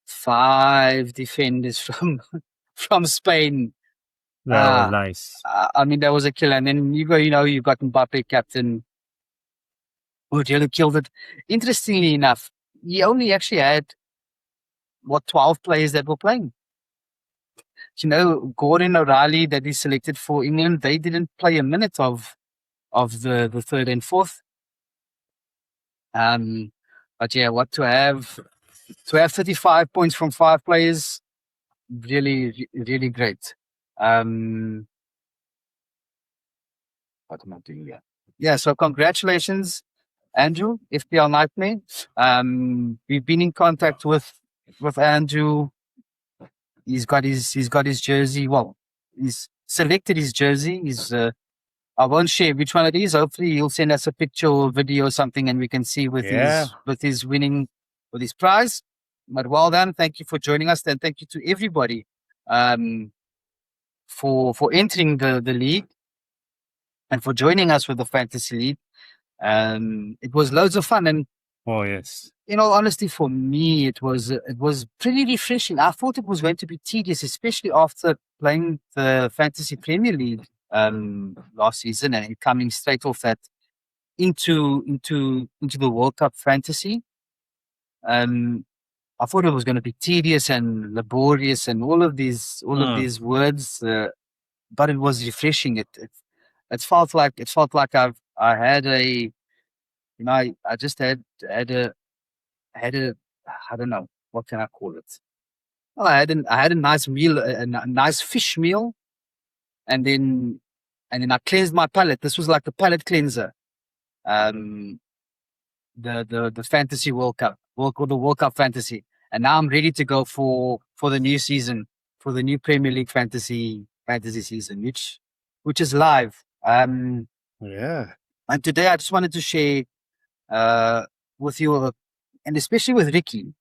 5 defenders from Spain. That was nice. I mean, that was a killer. And then you got Mbappe captain, who really killed it. Interestingly enough, he only actually had 12 players that were playing. Gordon O'Reilly that he selected for England, they didn't play a minute of the third and fourth. But yeah, to have 35 points from 5 players, really, really great. What am I doing here? Yeah, so congratulations, Andrew, FPL Nightmare. We've been in contact with Andrew. He's got his jersey. Well, he's selected his jersey. I won't share which one it is. Hopefully he'll send us a picture or video or something, and we can see with his winning, with his prize. But well done. Thank you for joining us, and thank you to everybody for entering the league and for joining us with the fantasy league. It was loads of fun, and oh yes, in all honesty, for me, it was pretty refreshing. I thought it was going to be tedious, especially after playing the Fantasy Premier League last season and coming straight off that into the World Cup fantasy. I thought it was going to be tedious and laborious and all of these words, but it was refreshing. It felt like I had I just had a I don't know, what can I call it? Well, I had a nice meal, a nice fish meal, and then I cleansed my palate. This was like the palate cleanser. The Fantasy World Cup, the World Cup Fantasy, and now I'm ready to go for the new season, for the new Premier League fantasy season, which is live. Yeah. And today I just wanted to share with you, and especially with Ricky,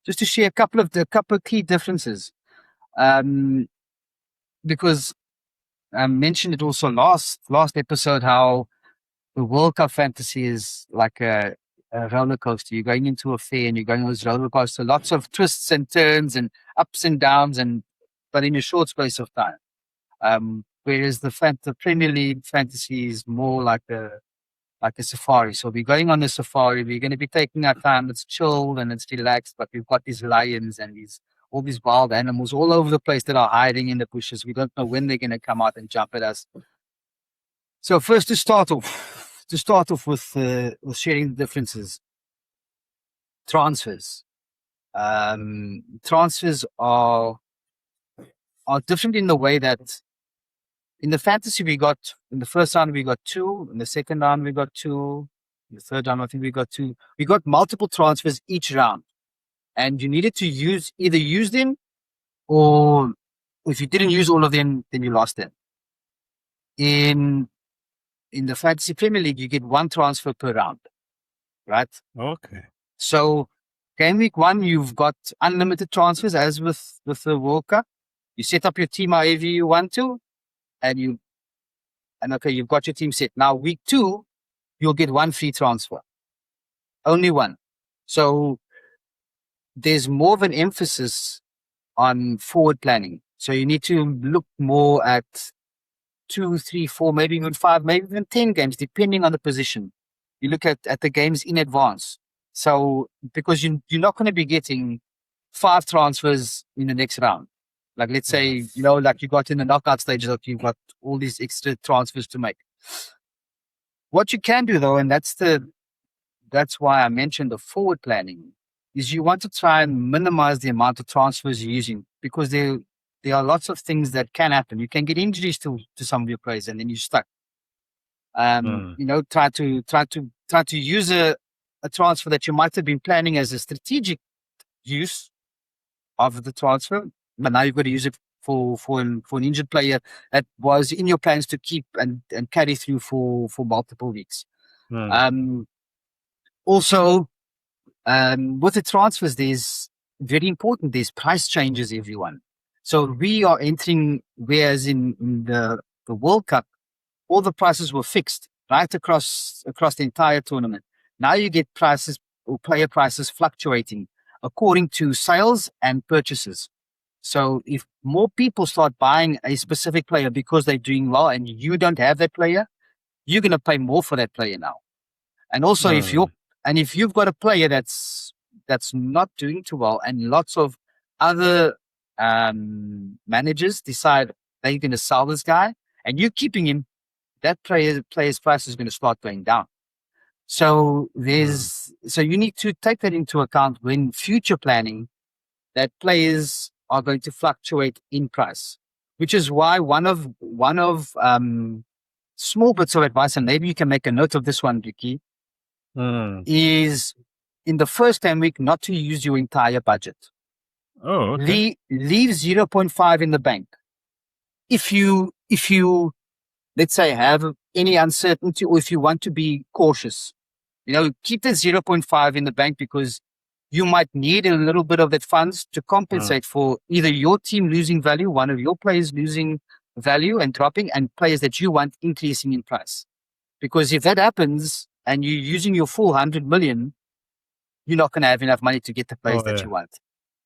just to share a couple of key differences, because I mentioned it also last episode how the World Cup fantasy is like a roller coaster. You're going into a fair and you're going on this roller coaster, lots of twists and turns and ups and downs, but in a short space of time. Whereas the Premier League fantasy is more like a safari. So we're going on a safari. We're going to be taking our time. It's chilled and it's relaxed, but we've got these lions and all these wild animals all over the place that are hiding in the bushes. We don't know when they're going to come out and jump at us. So first, to start off with sharing the differences. Transfers. Transfers are different in the way that in the fantasy in the first round we got 2, in the second round we got 2, in the third round I think we got 2. We got multiple transfers each round, and you needed to either use them, or if you didn't use all of them, then you lost them. In the Fantasy Premier League, you get 1 transfer per round, right? Okay. So game week 1, you've got unlimited transfers, as with the World Cup. You set up your team however you want to, and okay, you've got your team set. Now week 2, you'll get 1 free transfer, only 1. So there's more of an emphasis on forward planning. So you need to look more at 2, 3, 4, maybe even 5, maybe even 10 games, depending on the position. You look at the games in advance. So because you're not going to be getting 5 transfers in the next round. Like let's say, like you got in the knockout stages, like you've got all these extra transfers to make. What you can do though, and that's why I mentioned the forward planning, is you want to try and minimize the amount of transfers you're using, because there are lots of things that can happen. You can get injuries to some of your players, and then you're stuck. Try to use a transfer that you might have been planning as a strategic use of the transfer, but now you've got to use it for an injured player that was in your plans to keep and carry through for multiple weeks. Also, with the transfers, there's very important, there's price changes, everyone. So we are entering, whereas in the World Cup, all the prices were fixed right across the entire tournament. Now you get prices or player prices fluctuating according to sales and purchases. So if more people start buying a specific player because they're doing well and you don't have that player, you're going to pay more for that player now. And also if you've got a player that's not doing too well, and lots of other managers decide they're going to sell this guy and you're keeping him, that player's price is going to start going down. So so you need to take that into account when future planning, that players are going to fluctuate in price, which is why one of small bits of advice, and maybe you can make a note of this one, Ricky, is in the first 10 week not to use your entire budget. Oh, okay. Leave 0.5 in the bank. If you let's say have any uncertainty, or if you want to be cautious, keep that 0.5 in the bank, because you might need a little bit of that funds to compensate for either your team losing value, one of your players losing value and dropping, and players that you want increasing in price. Because if that happens and you're using your full 100 million, you're not going to have enough money to get the players that you want.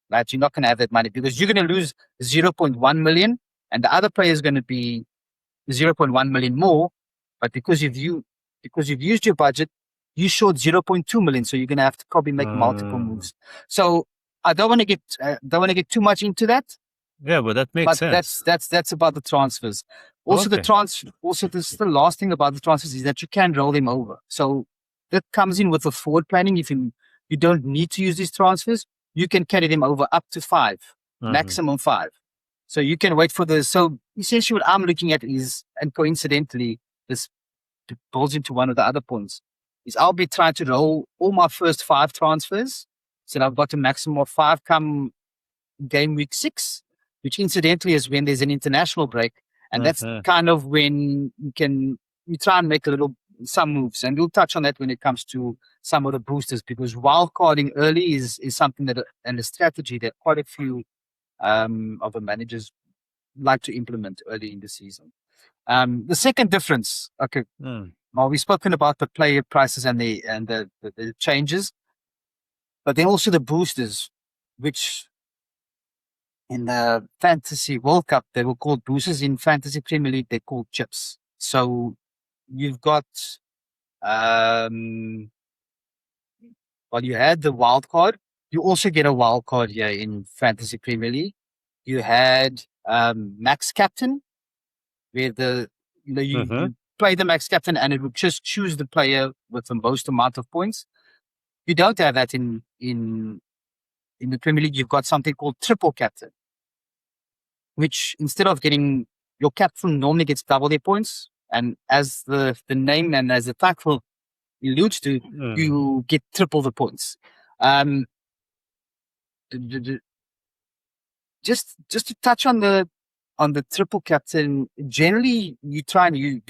Right? You're not going to have that money, because you're going to lose 0.1 million and the other player is going to be 0.1 million more. But because you've used your budget, you short 0.2 million. So you're going to have to probably make multiple moves. So I don't want to get too much into that. Yeah, but that makes But sense. that's about the transfers. Also, Okay. the last thing about the transfers is that you can roll them over. So that comes in with the forward planning. If you don't need to use these transfers, you can carry them over up to 5, maximum 5. So you can wait for the. So essentially, what I'm looking at is, and coincidentally, this builds into one of the other points, is I'll be trying to roll all my first 5 transfers. So I've got a maximum of 5 come game week 6, which incidentally is when there's an international break. And that's kind of when you try and make some moves. And we'll touch on that when it comes to some of the boosters, because wildcarding early is something and a strategy that quite a few of the managers like to implement early in the season. The second difference, okay, well, we've spoken about the player prices and the changes, but then also the boosters, which in the Fantasy World Cup, they were called boosters. In Fantasy Premier League, they're called chips. So you've got, you had the wild card. You also get a wild card here in Fantasy Premier League. You had Max Captain, where you play the Max Captain and it would just choose the player with the most amount of points. You don't have that in the Premier League. You've got something called Triple Captain, which instead of getting your captain normally gets double their points. And as the name and as the title alludes to, you get triple the points. Just to touch on the triple captain, generally you try and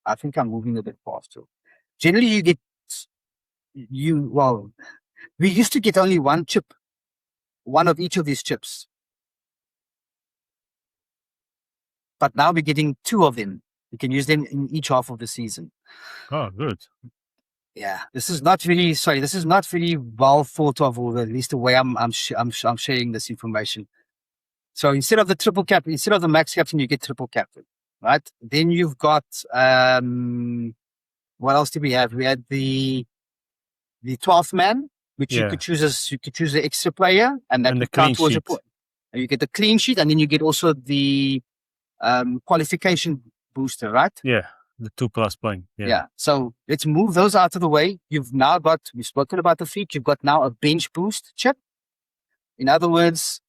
I think I'm moving a bit faster. Generally we used to get only one chip, one of each of these chips. But now we're getting 2 of them. You can use them in each half of the season. Oh, good. Yeah, this is not really well thought of, or at least the way I'm sharing this information. So instead of the max captain, you get triple captain, right? Then you've got what else did we have? We had the 12th man, which you could choose the extra player, and that would count towards your point. And you get the clean sheet, and then you get also the qualification booster, right? Yeah, the 2+ point. Yeah. So let's move those out of the way. We've spoken about the feat. You've got now a bench boost chip. In other words,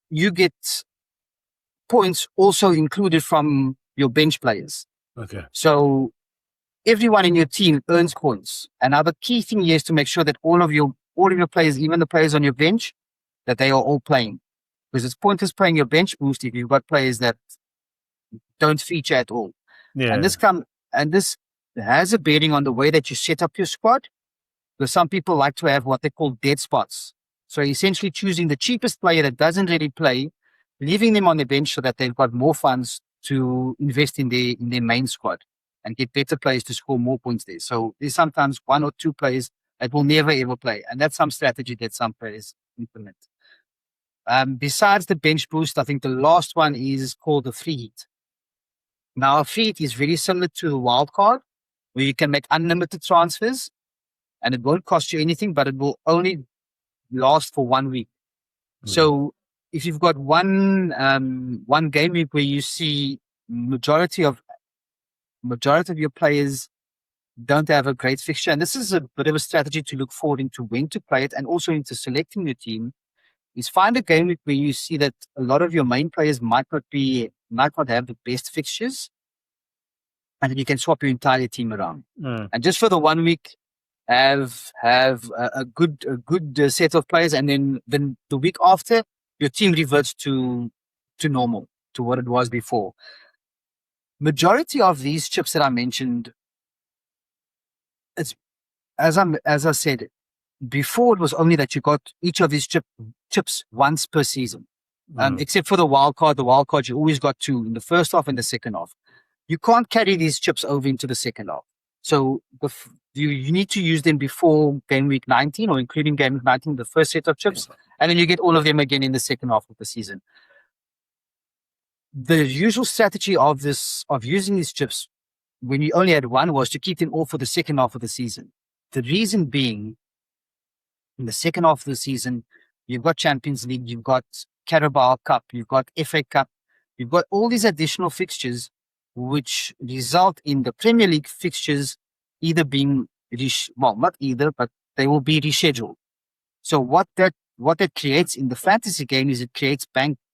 you get points also included from your bench players. Okay. So everyone in your team earns points. Another key thing here is to make sure that all of your players, even the players on your bench, that they are all playing. Because it's pointless playing your bench boost if you've got players that don't feature at all. Yeah. And this has a bearing on the way that you set up your squad. Because some people like to have what they call dead spots. So essentially choosing the cheapest player that doesn't really play, leaving them on the bench so that they've got more funds to invest in their main squad and get better players to score more points there. So there's sometimes 1 or 2 players that will never ever play. And that's some strategy that some players implement. Besides the bench boost, I think the last one is called the free hit. Now, a free hit is very similar to the wild card, where you can make unlimited transfers and it won't cost you anything, but it will only last for 1 week. So if you've got one game week where you see majority of your players don't have a great fixture, and this is a bit of a strategy to look forward into when to play it and also into selecting your team, is find a game week where you see that a lot of your main players might not have the best fixtures, and then you can swap your entire team around. And just for the 1 week, have a good set of players, and then the week after, your team reverts to normal, to what it was before. Majority of these chips that I mentioned, it's as I said before, it was only that you got each of these chips once per season, except for the wild card. The wild card you always got 2 in the first half and the second half. You can't carry these chips over into the second half. So you need to use them before game week 19 or including game week 19, the first set of chips, and then you get all of them again in the second half of the season. The usual strategy of using these chips when you only had one was to keep them all for the second half of the season. The reason being In the second half of the season, you've got Champions League, you've got Carabao Cup, you've got FA Cup, you've got all these additional fixtures, which result in the Premier League fixtures either being not either, but they will be rescheduled. So what that creates in the fantasy game is it creates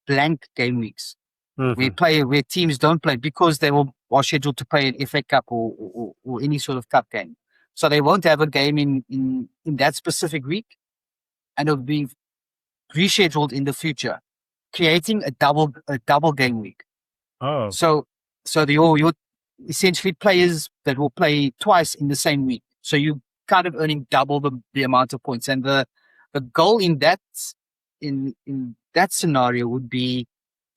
blank game weeks where teams don't play because they are scheduled to play an FA Cup or any sort of cup game. So they won't have a game in that specific week, and it'll be rescheduled in the future, creating a double game week. Oh, So you're essentially players that will play twice in the same week. So you kind of earning double the amount of points. And the goal in that scenario would be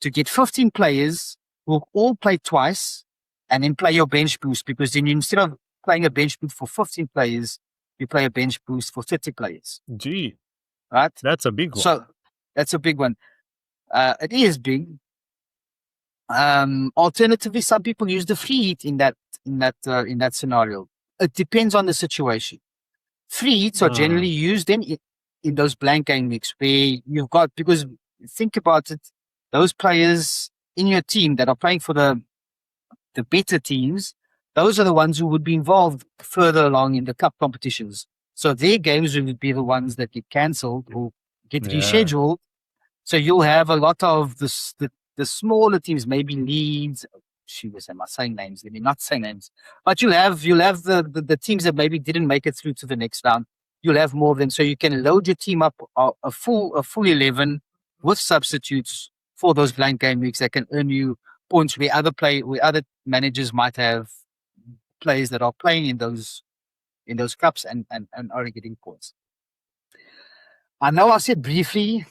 to get 15 players who all play twice and then play your bench boost, because then instead of playing a bench boost for 15 players, you play a bench boost for 30 players. gee, Right? that's a big one. So that's a big one. It is big. Alternatively, some people use the free hit in that scenario. It depends on the situation. Free hits are generally used in those blank game weeks where you've got, because think about it, those players in your team that are playing for the better teams, those are the ones who would be involved further along in the cup competitions. So their games would be the ones that get cancelled or get rescheduled. So you'll have a lot of the smaller teams, maybe Leeds. Am I saying names? Let me not say names. But you'll have the teams that maybe didn't make it through to the next round. You'll have more of them, so you can load your team up a full 11 with substitutes for those blank game weeks that can earn you points where other managers might have players that are playing in those cups and are getting points. I know I said briefly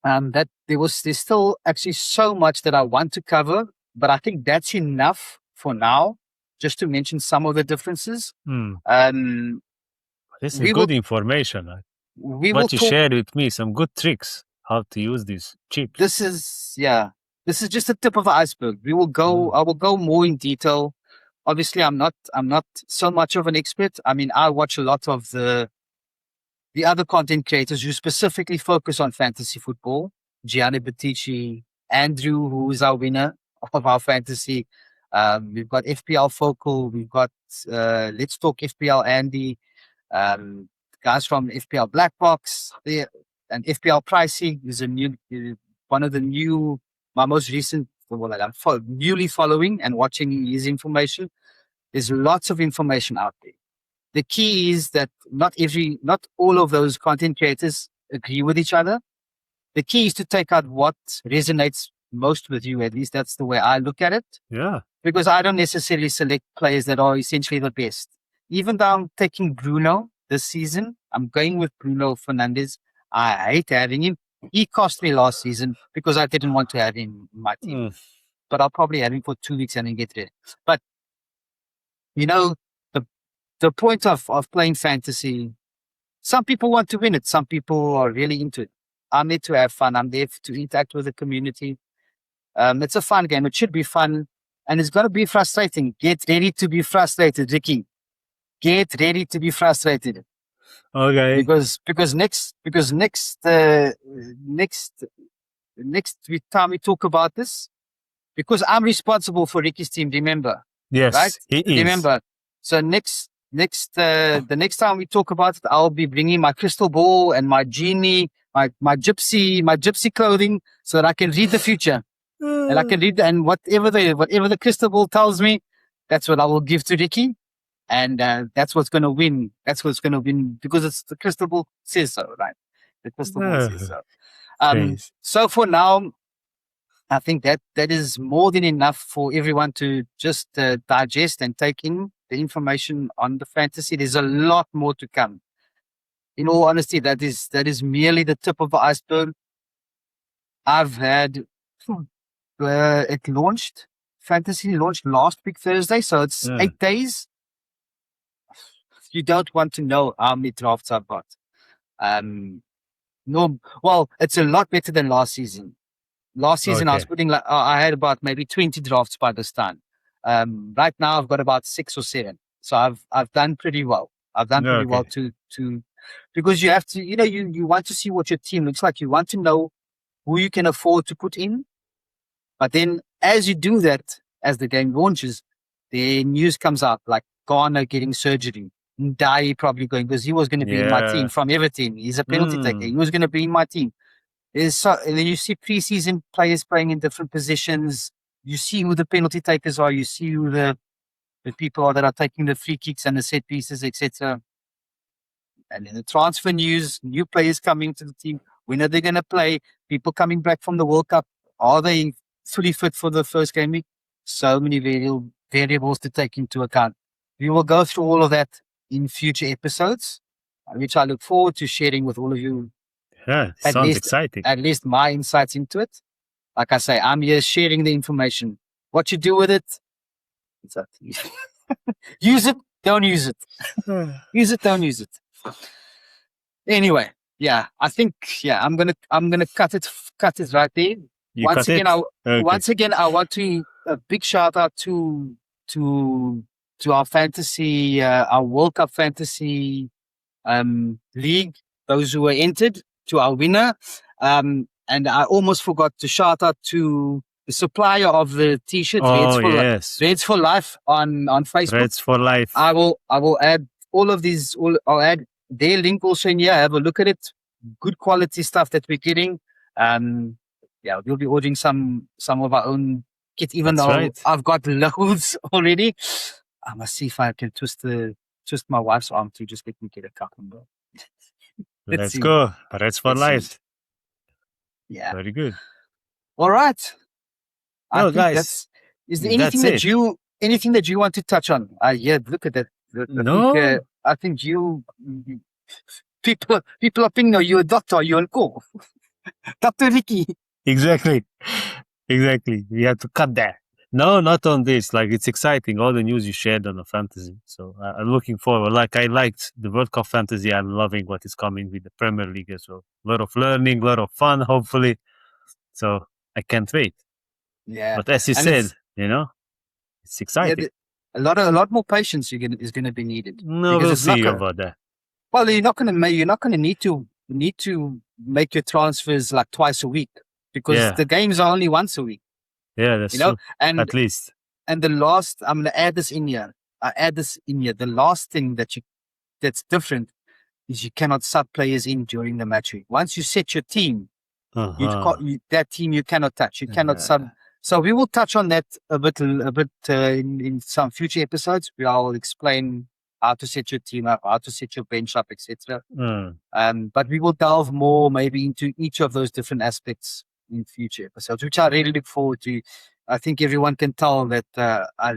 that there's still actually so much that I want to cover, but I think that's enough for now, just to mention some of the differences. This is good information. What you shared with me, some good tricks how to use these chips. This is just the tip of the iceberg. I will go more in detail. Obviously, I'm not so much of an expert. I mean, I watch a lot of the other content creators who specifically focus on fantasy football. Gianni Battici, Andrew, who is our winner of our fantasy. We've got FPL Focal. We've got Let's Talk FPL Andy. Guys from FPL Black Box. And FPL Pricing is my most recent, I'm newly following and watching his information. There's lots of information out there. The key is that not all of those content creators agree with each other. The key is to take out what resonates most with you. At least that's the way I look at it. Yeah. Because I don't necessarily select players that are essentially the best. Even though I'm taking Bruno this season, I'm going with Bruno Fernandes. I hate having him. He cost me last season because I didn't want to have him in my team. But I'll probably have him for 2 weeks and then get rid. But, the point of playing fantasy, some people want to win it. Some people are really into it. I'm there to have fun. I'm there to interact with the community. It's a fun game. It should be fun. And it's going to be frustrating. Get ready to be frustrated, Ricky. Get ready to be frustrated. Okay. Because next time we talk about this, because I'm responsible for Ricky's team, remember? Yes, right? he is. Remember. So the next time we talk about it, I'll be bringing my crystal ball and my genie, my gypsy clothing, so that I can read the future. And I can read and whatever the crystal ball tells me, that's what I will give to Ricky. And that's what's going to win. That's what's going to win because it's the crystal ball says so, right? The crystal ball says so. So for now, I think that is more than enough for everyone to just digest and take in the information on the fantasy. There's a lot more to come. In all honesty, that is merely the tip of the iceberg. I've had fantasy launched last week Thursday, so it's 8 days. You don't want to know how many drafts I've got. It's a lot better than last season. Last season, I was putting I had about maybe 20 drafts by this time. Right now, I've got about 6 or 7. So I've done pretty well. I've done pretty well to because you have to, you want to see what your team looks like. You want to know who you can afford to put in. But then as you do that, as the game launches, the news comes out like Garner getting surgery, Ndai probably going, because he was going to be in my Yeah. team from everything. He's a penalty taker. He was going to be in my team. And then you see preseason players playing in different positions. You see who the penalty takers are. You see who the people are that are taking the free kicks and the set pieces, etc. And in the transfer news, new players coming to the team. When are they going to play? People coming back from the World Cup. Are they fully fit for the first game week? So many variables to take into account. We will go through all of that in future episodes, which I look forward to sharing with all of you. Yeah, At sounds least- exciting. At least my insights into it. Like I say, I'm here sharing the information. What you do with it, it's up to you. Use it, don't use it. Use it, don't use it. Anyway, I think I'm gonna cut it right there. You Once cut again, it? Okay. once again, I want to a big shout out to our fantasy, our World Cup fantasy league. Those who were entered, to our winner. And I almost forgot to shout out to the supplier of the T-shirt, yes. Reds for Life on Facebook. Reds for life. I will add all of these. I'll add their link also in here. Have a look at it. Good quality stuff that we're getting. We'll be ordering some of our own kit. Even That's though right. I've got loads already, I must see if I can twist my wife's arm to just let me get a couple. Bro. Let's see. go. Reds for Let's see. life. Yeah. Very good. All right. I Well, think guys, is there anything that's anything that you want to touch on? Look at that. No. I think people are thinking, no, you're a doctor, you're on call. Dr. Ricky. Exactly. We have to cut that. No, not on this. Like, it's exciting. All the news you shared on the fantasy. So I'm looking forward. Like, I liked the World Cup fantasy. I'm loving what is coming with the Premier League as well. A lot of learning, a lot of fun, hopefully. So I can't wait. Yeah. But as you And said, it's exciting. A lot more patience is gonna be needed. No, because we'll it's not see gonna- about that. Well, you're not gonna need to make your transfers like twice a week because the games are only once a week. Yeah, that's true. And At least. And the last, I'm going to add this in here. The last thing that's different is you cannot sub players in during the match week. Once you set your team, that team you cannot touch. You cannot sub. So we will touch on that a bit in some future episodes. I'll explain how to set your team up, how to set your bench up, etc. But we will delve more maybe into each of those different aspects in future episodes, which I really look forward to. I think everyone can tell that I'm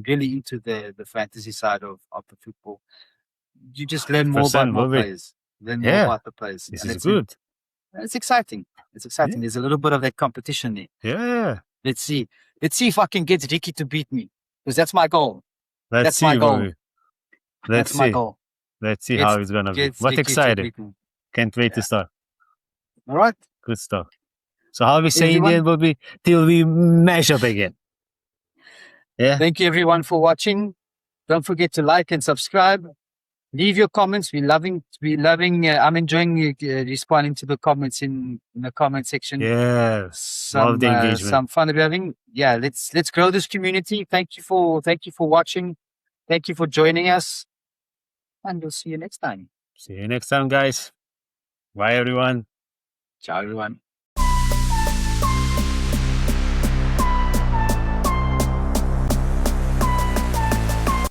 really into the fantasy side of the football. You just learn more about more players. Learn more about the players. This is good. It's exciting. Yeah. There's a little bit of that competition there. Yeah. Let's see if I can get Ricky to beat me, because that's my goal. Let's see. My goal. Let's see. My goal. Let's see how it's gonna be. What excited! Can't wait to start. All right. Good stuff. So how we say in the end will be till we mash up again. Yeah. Thank you everyone for watching. Don't forget to like and subscribe. Leave your comments. We're loving. I'm enjoying responding to the comments in the comment section. Yes. Love the engagement. Some fun we're having. Yeah. Let's grow this community. Thank you for watching. Thank you for joining us. And we'll see you next time. See you next time, guys. Bye, everyone. Ciao, everyone.